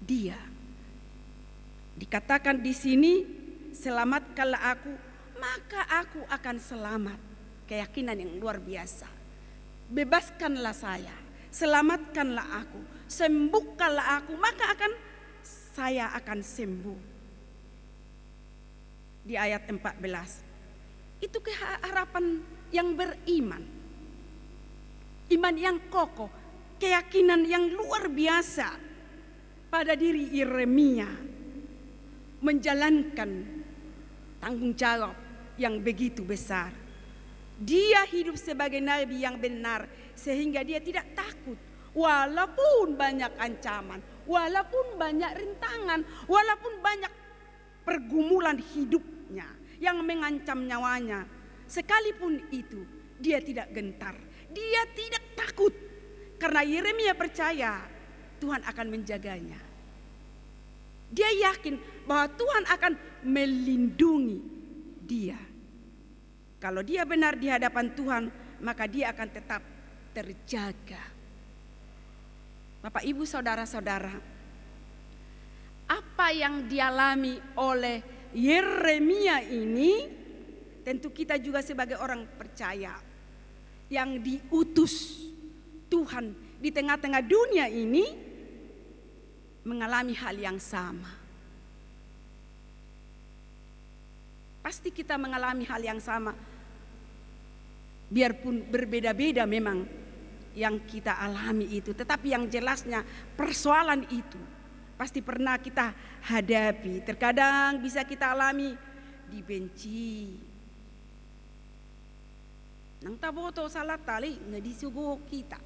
dia. Dikatakan di sini, selamatkanlah aku, maka aku akan selamat. Keyakinan yang luar biasa. Bebaskanlah saya, selamatkanlah aku, sembuhkanlah aku, maka saya akan sembuh. Di ayat 14, itu harapan yang beriman, iman yang kokoh, keyakinan yang luar biasa pada diri Yeremia menjalankan tanggung jawab yang begitu besar. Dia hidup sebagai nabi yang benar sehingga dia tidak takut walaupun banyak ancaman, walaupun banyak rintangan, walaupun banyak pergumulan hidupnya yang mengancam nyawanya. Sekalipun itu dia tidak gentar, dia tidak takut karena Yeremia percaya Tuhan akan menjaganya. Dia yakin bahwa Tuhan akan melindungi dia. Kalau dia benar di hadapan Tuhan, maka dia akan tetap terjaga. Bapak, Ibu, saudara-saudara, apa yang dialami oleh Yeremia ini, tentu kita juga sebagai orang percaya yang diutus Tuhan di tengah-tengah dunia ini mengalami hal yang sama. Pasti kita mengalami hal yang sama, biarpun berbeda-beda memang yang kita alami itu, tetapi yang jelasnya persoalan itu pasti pernah kita hadapi. Terkadang bisa kita alami dibenci, nang taboto salah tali ngedisugo kita.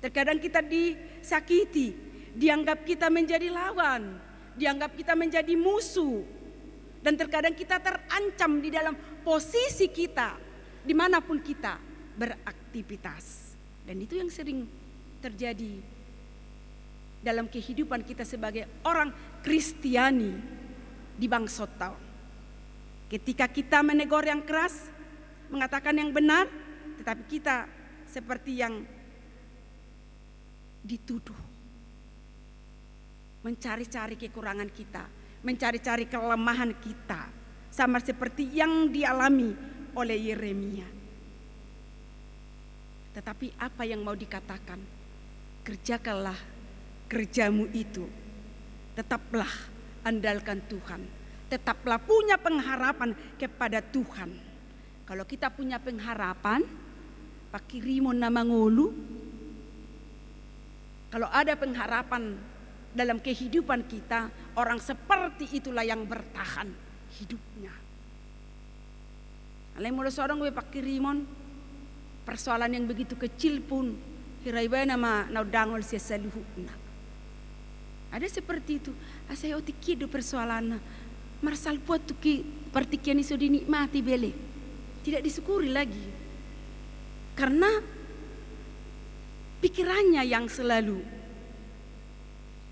Terkadang kita disakiti, dianggap kita menjadi lawan, dianggap kita menjadi musuh. Dan terkadang kita terancam di dalam posisi kita dimanapun kita beraktivitas. Dan itu yang sering terjadi dalam kehidupan kita sebagai orang Kristiani di bangsa Tau. Ketika kita menegur yang keras, mengatakan yang benar, tetapi kita seperti yang dituduh, mencari-cari kekurangan kita, mencari-cari kelemahan kita, sama seperti yang dialami oleh Yeremia. Tetapi apa yang mau dikatakan? Kerjakanlah kerjamu itu, tetaplah andalkan Tuhan, tetaplah punya pengharapan kepada Tuhan. Kalau kita punya pengharapan, pakirimon nama ngulu, kalau ada pengharapan dalam kehidupan kita, orang seperti itulah yang bertahan hidupnya. Alai mulai seorang gue pakirimon, persoalan yang begitu kecil pun hiraiba nama naudangol sia saluhuna. Ada seperti itu. Asai otiki do persoalan marsal puat tuki partikian iso dinikmati bele, tidak disyukuri lagi karena pikirannya yang selalu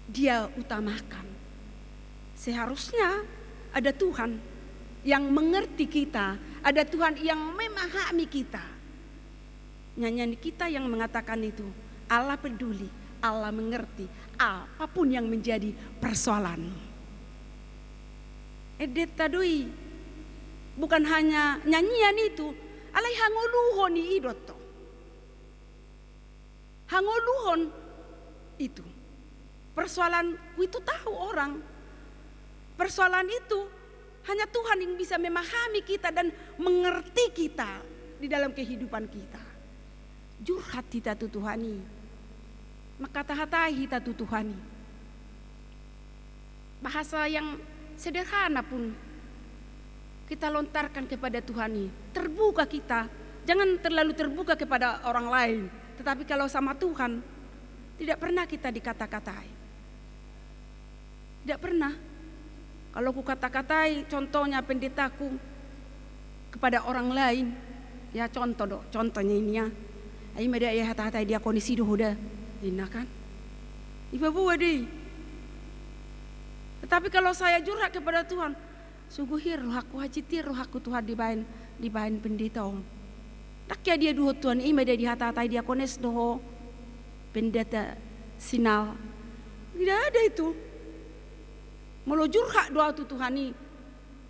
dia utamakan. Seharusnya ada Tuhan yang mengerti kita, ada Tuhan yang memahami kita. Nyanyian kita yang mengatakan itu, Allah peduli, Allah mengerti apapun yang menjadi persoalanmu. Edet tadui, bukan hanya nyanyian itu, alai hangoluhon ni idoto. Hangoluhon itu. Persoalanku itu tahu orang. Persoalan itu hanya Tuhan yang bisa memahami kita dan mengerti kita di dalam kehidupan kita. Jurhat kita tutuhani. Maka tahatai kita tutuhani. Bahasa yang sederhana pun kita lontarkan kepada Tuhan ini. Terbuka kita. Jangan terlalu terbuka kepada orang lain. Tetapi kalau sama Tuhan, tidak pernah kita dikata-katai. Tidak pernah. Kalau ku kata-katai contohnya pendetaku kepada orang lain, ya contohnya ini ya. Ai media ya hata-hata dia kondisi dohoda, kan? Ibu deh. Tetapi kalau saya curhat kepada Tuhan, suguhir roh aku hajitir roh aku Tuhan di bahan pendeta om. Tak ya dia doho Tuhan ini media di hata-hata dia kones doho pendeta sinal. Tidak ada itu. Melojur hak doa tu Tuhani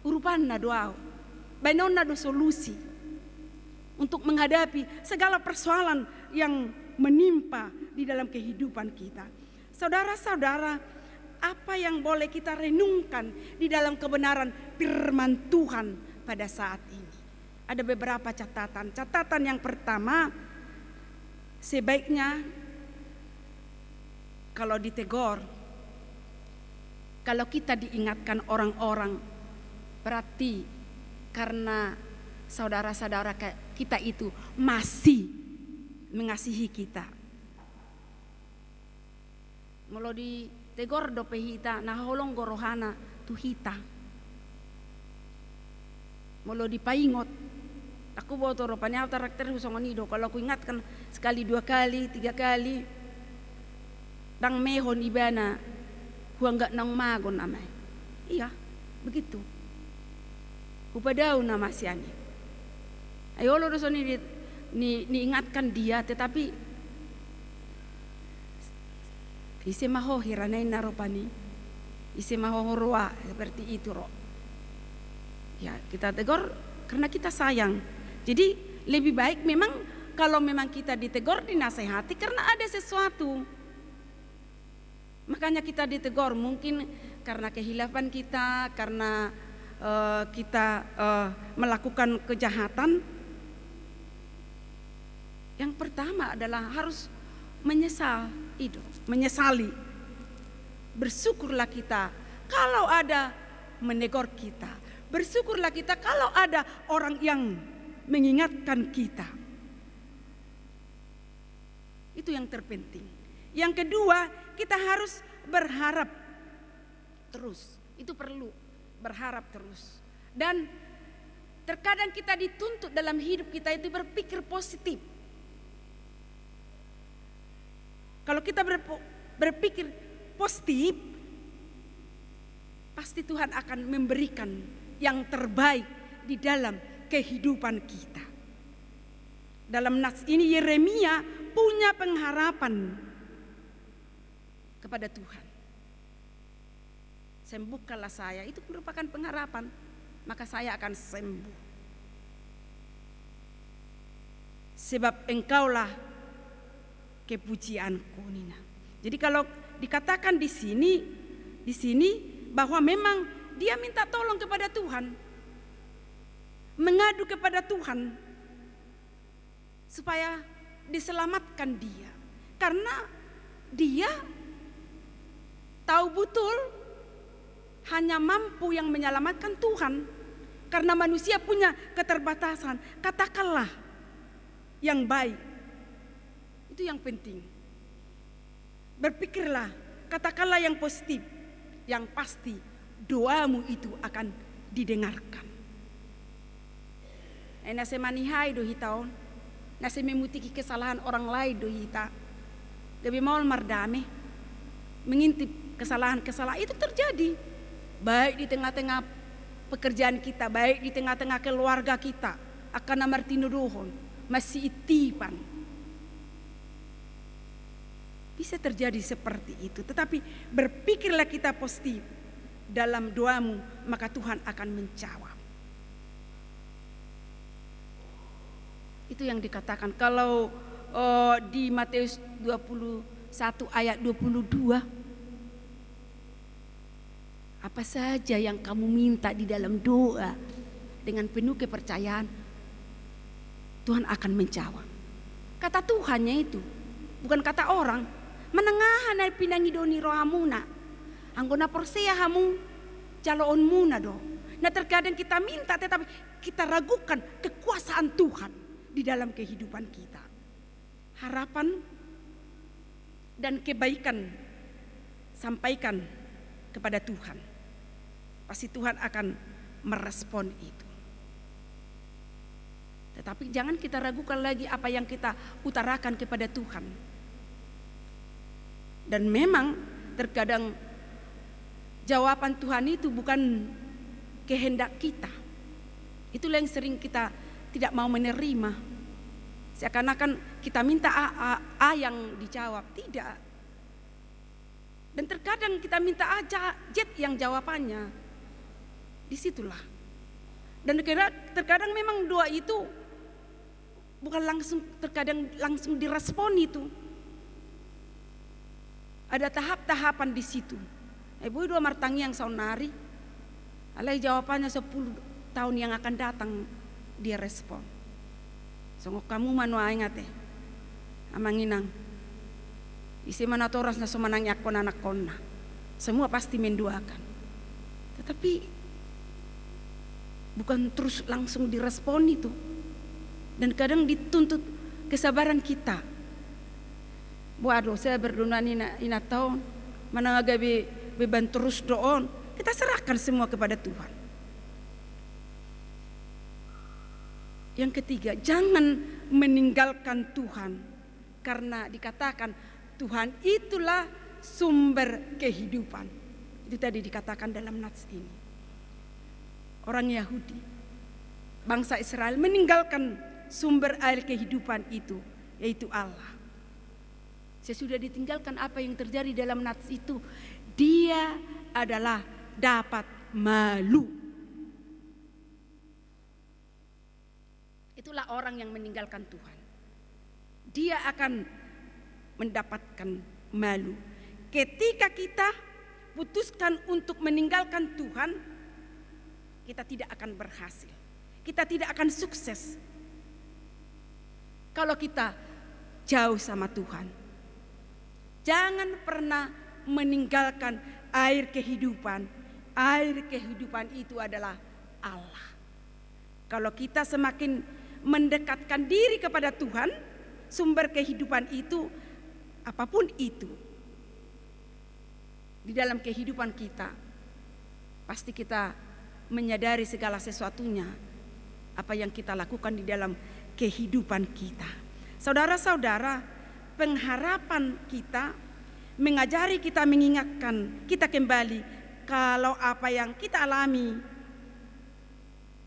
urupanna doa bainonna do solusi untuk menghadapi segala persoalan yang menimpa di dalam kehidupan kita. Saudara-saudara, apa yang boleh kita renungkan di dalam kebenaran firman Tuhan pada saat ini? Ada beberapa catatan. Catatan yang pertama, sebaiknya kalau ditegur, kalau kita diingatkan orang-orang, berarti karena saudara-saudara kita itu masih mengasihi kita. Molo ditegur do pehita, nah holong gorohana tuhita. Molo dipaingot, aku bawa toropannya karakter husongonido. Kalau aku ingatkan sekali, 2 kali, 3 kali, dang mehon ibana. Huwag nggak nang magon namay. Iya, begitu. Upadaw na masyani. Ayo lo doson niingatkan dia, tetapi isi maho hiranay naropani, isi maho roa seperti itu ro. Ya kita tegur karena kita sayang. Jadi lebih baik memang kalau memang kita ditegur, dinasehati karena ada sesuatu. Makanya kita ditegur, mungkin karena kehilafan kita, karena kita melakukan kejahatan. Yang pertama adalah harus menyesali. Bersyukurlah kita kalau ada menegur kita. Bersyukurlah kita kalau ada orang yang mengingatkan kita. Itu yang terpenting. Yang kedua, kita harus berharap terus. Itu perlu berharap terus. Dan terkadang kita dituntut dalam hidup kita itu berpikir positif. Kalau kita berpikir positif, pasti Tuhan akan memberikan yang terbaik di dalam kehidupan kita. Dalam nas ini Yeremia punya pengharapan kepada Tuhan. Sembuhkanlah saya, itu merupakan pengharapan, maka saya akan sembuh. Sebab engkaulah kepujianku, Nina. Jadi kalau dikatakan di sini bahwa memang dia minta tolong kepada Tuhan, mengadu kepada Tuhan supaya diselamatkan dia, karena dia tahu betul hanya mampu yang menyelamatkan Tuhan. Karena manusia punya keterbatasan. Katakanlah yang baik. Itu yang penting. Berpikirlah, katakanlah yang positif. Yang pasti doamu itu akan didengarkan. Nase manihai do hitaon. Nase memutiki kesalahan orang lain do hita. Gabi maul mardame. mengintip kesalahan-kesalahan itu terjadi. Baik di tengah-tengah pekerjaan kita, baik di tengah-tengah keluarga kita. Akan martino dohon, masih itipan. Bisa terjadi seperti itu. Tetapi berpikirlah kita positif dalam doamu, maka Tuhan akan menjawab. Itu yang dikatakan. Kalau di Matius 21 ayat 22, apa saja yang kamu minta di dalam doa dengan penuh kepercayaan, Tuhan akan menjawab. Kata Tuhannya itu, bukan kata orang. Menengahan ay pinangidoni rohamuna, anggona porseya hamu jaloon muna do. Nah terkadang kita minta tetapi kita ragukan kekuasaan Tuhan di dalam kehidupan kita. Harapan dan kebaikan sampaikan kepada Tuhan. Pasti Tuhan akan merespon itu. Tetapi jangan kita ragukan lagi apa yang kita utarakan kepada Tuhan. Dan memang terkadang jawaban Tuhan itu bukan kehendak kita. Itulah yang sering kita tidak mau menerima. Seakan-akan kita minta A yang dijawab. Tidak. Dan terkadang kita minta A, Z yang jawabannya. Disitulah. Dan terkadang memang doa itu bukan terkadang langsung direspon itu. Ada tahap-tahapan di situ. Ibu dua martangi yang saunari, alai jawabannya 10 tahun yang akan datang dia respon. Songok kamu manua ingat amanginang. Isi mana toras na sumanang yakon anak kona. Semua pasti mendoakan. Tetapi bukan terus langsung direspon itu. Dan kadang dituntut kesabaran kita. Waduh, saya berdoa ina tahun mana agabi beban terus doon. Kita serahkan semua kepada Tuhan. Yang ketiga, jangan meninggalkan Tuhan karena dikatakan Tuhan itulah sumber kehidupan. Itu tadi dikatakan dalam nats ini. Orang Yahudi, bangsa Israel meninggalkan sumber air kehidupan itu, yaitu Allah. Sesudah ditinggalkan apa yang terjadi dalam nats itu, dia adalah dapat malu. Itulah orang yang meninggalkan Tuhan. Dia akan mendapatkan malu. Ketika kita putuskan untuk meninggalkan Tuhan, kita tidak akan berhasil. Kita tidak akan sukses. Kalau kita jauh sama Tuhan. Jangan pernah meninggalkan air kehidupan. Air kehidupan itu adalah Allah. Kalau kita semakin mendekatkan diri kepada Tuhan, sumber kehidupan itu, apapun itu, di dalam kehidupan kita, pasti kita menyadari segala sesuatunya, apa yang kita lakukan di dalam kehidupan kita. Saudara-saudara, pengharapan kita mengajari kita, mengingatkan kita kembali kalau apa yang kita alami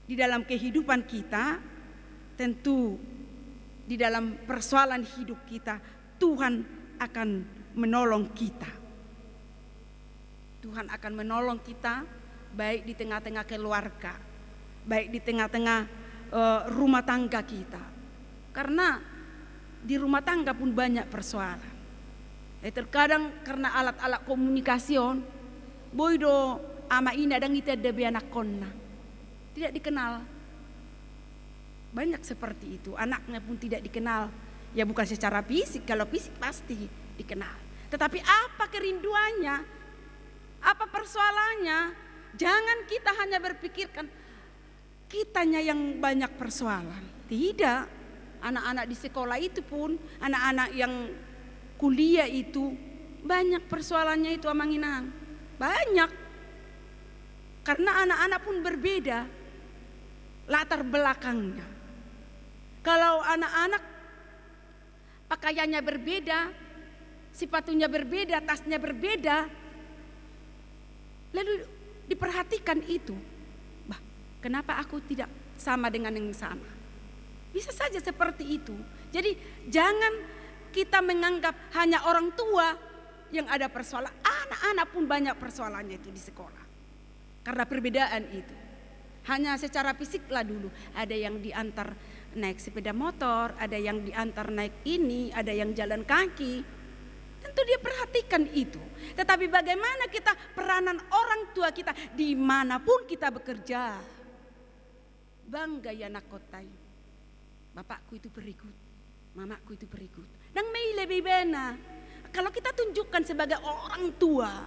di dalam kehidupan kita, tentu di dalam persoalan hidup kita, Tuhan akan menolong kita. Tuhan akan menolong kita baik di tengah-tengah keluarga, baik di tengah-tengah rumah tangga kita. Karena di rumah tangga pun banyak persoalan. Terkadang karena alat-alat komunikasi, boydo ama ina dan ita debe anak konna tidak dikenal. Banyak seperti itu. Anaknya pun tidak dikenal. Ya bukan secara fisik, kalau fisik pasti dikenal. Tetapi apa kerinduannya? Apa persoalannya? Jangan kita hanya berpikirkan kitanya yang banyak persoalan. Tidak. Anak-anak di sekolah itu pun, anak-anak yang kuliah itu banyak persoalannya itu amanginang. Banyak. Karena anak-anak pun berbeda latar belakangnya. Kalau anak-anak pakaiannya berbeda, sepatunya berbeda, tasnya berbeda. Lalu diperhatikan itu. Bah, kenapa aku tidak sama dengan yang sana? Bisa saja seperti itu. Jadi jangan kita menganggap hanya orang tua yang ada persoalan. Anak-anak pun banyak persoalannya itu di sekolah. Karena perbedaan itu. Hanya secara fisik lah dulu. Ada yang diantar naik sepeda motor, ada yang diantar naik ini, ada yang jalan kaki. Tentu dia perhatikan itu. Tetapi bagaimana kita peranan orang tua kita dimanapun kita bekerja. Bangga ya nakotai. Bapakku itu berikut, mamaku itu berikut. Dan may lebih benar. Kalau kita tunjukkan sebagai orang tua,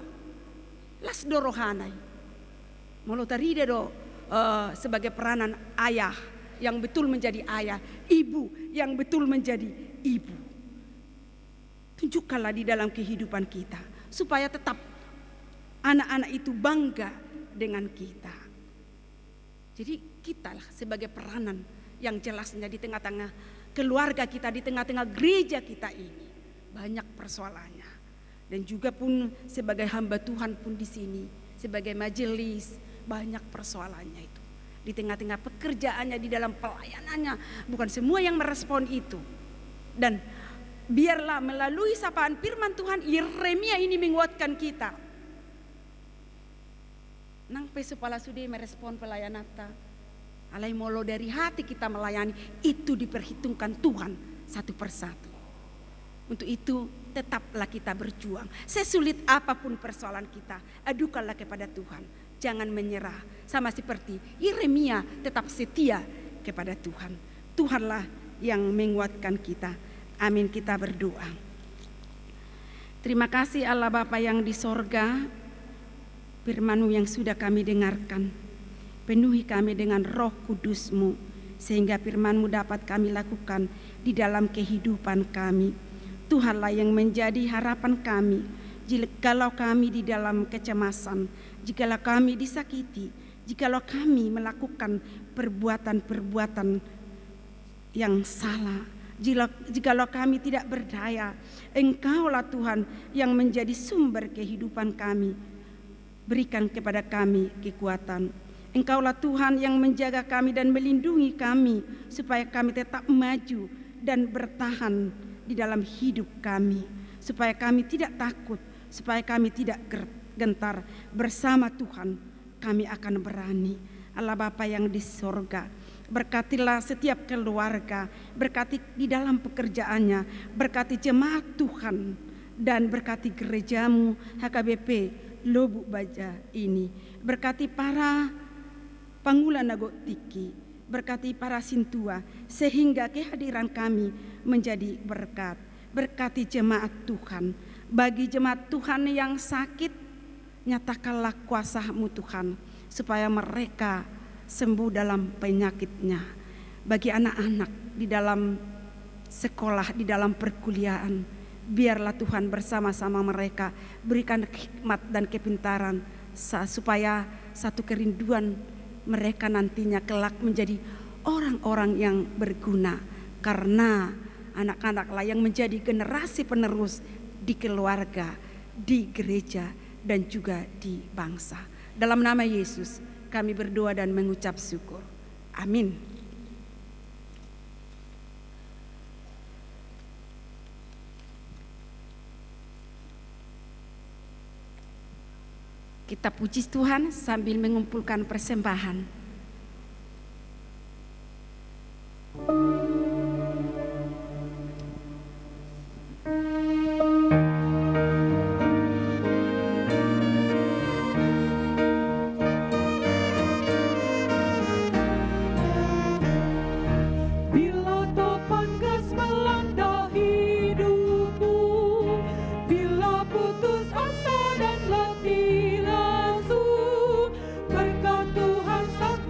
las dorohanai. Molo taride do sebagai peranan ayah yang betul menjadi ayah, ibu yang betul menjadi ibu. Tunjukkanlah di dalam kehidupan kita supaya tetap anak-anak itu bangga dengan kita. Jadi kitalah sebagai peranan yang jelasnya di tengah-tengah keluarga kita, di tengah-tengah gereja kita ini banyak persoalannya. Dan juga pun sebagai hamba Tuhan pun di sini, sebagai majelis banyak persoalannya itu. Di tengah-tengah pekerjaannya, di dalam pelayanannya, bukan semua yang merespon itu. Dan biarlah melalui sapaan firman Tuhan Yeremia ini menguatkan kita. Nang pesu pala sudah merespon pelayanan ta. Alai molo dari hati kita melayani itu diperhitungkan Tuhan satu persatu. Untuk itu tetaplah kita berjuang. Sesulit apapun persoalan kita, adukanlah kepada Tuhan. Jangan menyerah. Sama seperti Yeremia tetap setia kepada Tuhan. Tuhanlah yang menguatkan kita. Amin, kita berdoa. Terima kasih Allah Bapa yang di sorga, firman-Mu yang sudah kami dengarkan. Penuhi kami dengan Roh Kudus-Mu, sehingga firman-Mu dapat kami lakukan di dalam kehidupan kami. Tuhanlah yang menjadi harapan kami. Jikalau kami di dalam kecemasan, jikalau kami disakiti, jikalau kami melakukan perbuatan-perbuatan yang salah, jikalau kami tidak berdaya, Engkaulah Tuhan yang menjadi sumber kehidupan kami. Berikan kepada kami kekuatan. Engkaulah Tuhan yang menjaga kami dan melindungi kami, supaya kami tetap maju dan bertahan di dalam hidup kami, supaya kami tidak takut, supaya kami tidak gentar. Bersama Tuhan kami akan berani. Allah Bapa yang di sorga, berkatilah setiap keluarga, berkati di dalam pekerjaannya, berkati jemaat Tuhan, dan berkati gerejamu HKBP Lobuk Baja ini. Berkati para Pangulan Nagot Tiki, berkati para sintua, sehingga kehadiran kami menjadi berkat. Berkati jemaat Tuhan. Bagi jemaat Tuhan yang sakit, nyatakanlah kuasa-Mu Tuhan, supaya mereka sembuh dalam penyakitnya. Bagi anak-anak di dalam sekolah, di dalam perkuliahan, biarlah Tuhan bersama-sama mereka berikan hikmat dan kepintaran, supaya satu kerinduan mereka nantinya kelak menjadi orang-orang yang berguna, karena anak-anaklah yang menjadi generasi penerus di keluarga, di gereja, dan juga di bangsa. Dalam nama Yesus kami berdoa dan mengucap syukur. Amin. Kita puji Tuhan sambil mengumpulkan persembahan. Berkat Tuhan satu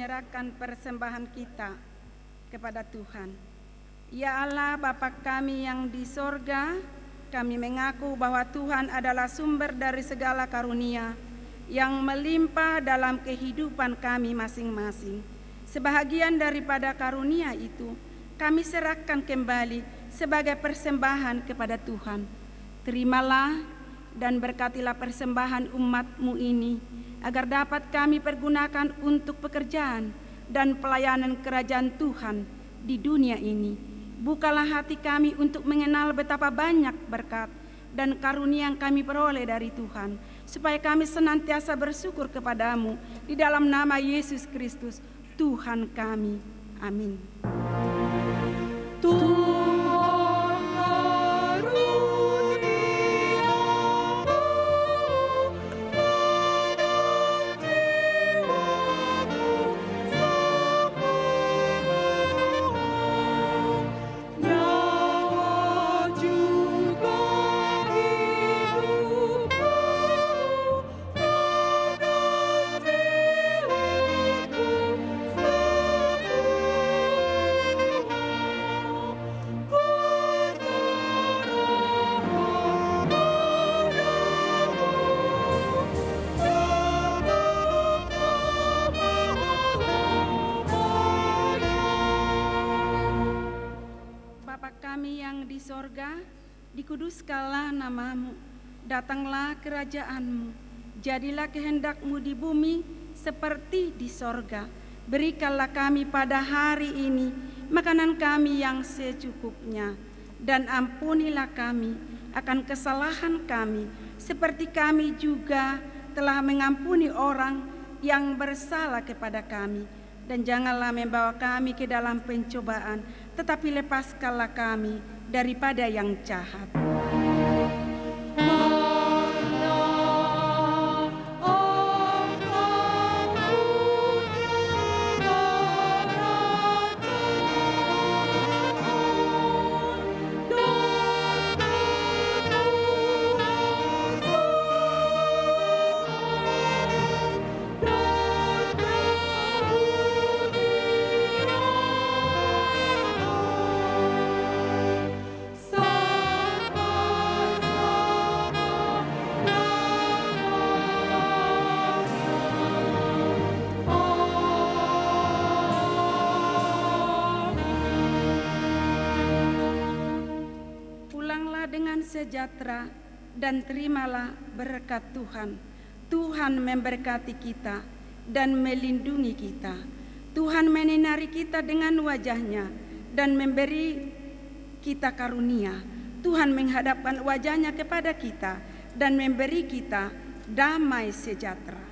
menyerahkan persembahan kita kepada Tuhan. Ya Allah, Bapa kami yang di sorga, kami mengaku bahwa Tuhan adalah sumber dari segala karunia yang melimpah dalam kehidupan kami masing-masing. Sebahagian daripada karunia itu kami serahkan kembali sebagai persembahan kepada Tuhan. Terimalah dan berkatilah persembahan umat-Mu ini, agar dapat kami pergunakan untuk pekerjaan dan pelayanan kerajaan Tuhan di dunia ini. Bukalah hati kami untuk mengenal betapa banyak berkat dan karunia yang kami peroleh dari Tuhan, supaya kami senantiasa bersyukur kepadamu di dalam nama Yesus Kristus, Tuhan kami. Amin. Sorga, dikuduskanlah namamu, datanglah kerajaan-Mu, jadilah kehendak-Mu di bumi seperti di sorga. Berikanlah kami pada hari ini makanan kami yang secukupnya, dan ampunilah kami akan kesalahan kami, seperti kami juga telah mengampuni orang yang bersalah kepada kami. Dan janganlah membawa kami ke dalam pencobaan, tetapi lepaskanlah kami daripada yang jahat. Sejahtera dan terimalah berkat Tuhan. Tuhan memberkati kita dan melindungi kita. Tuhan menyinari kita dengan wajah-Nya dan memberi kita karunia. Tuhan menghadapkan wajah-Nya kepada kita dan memberi kita damai sejahtera.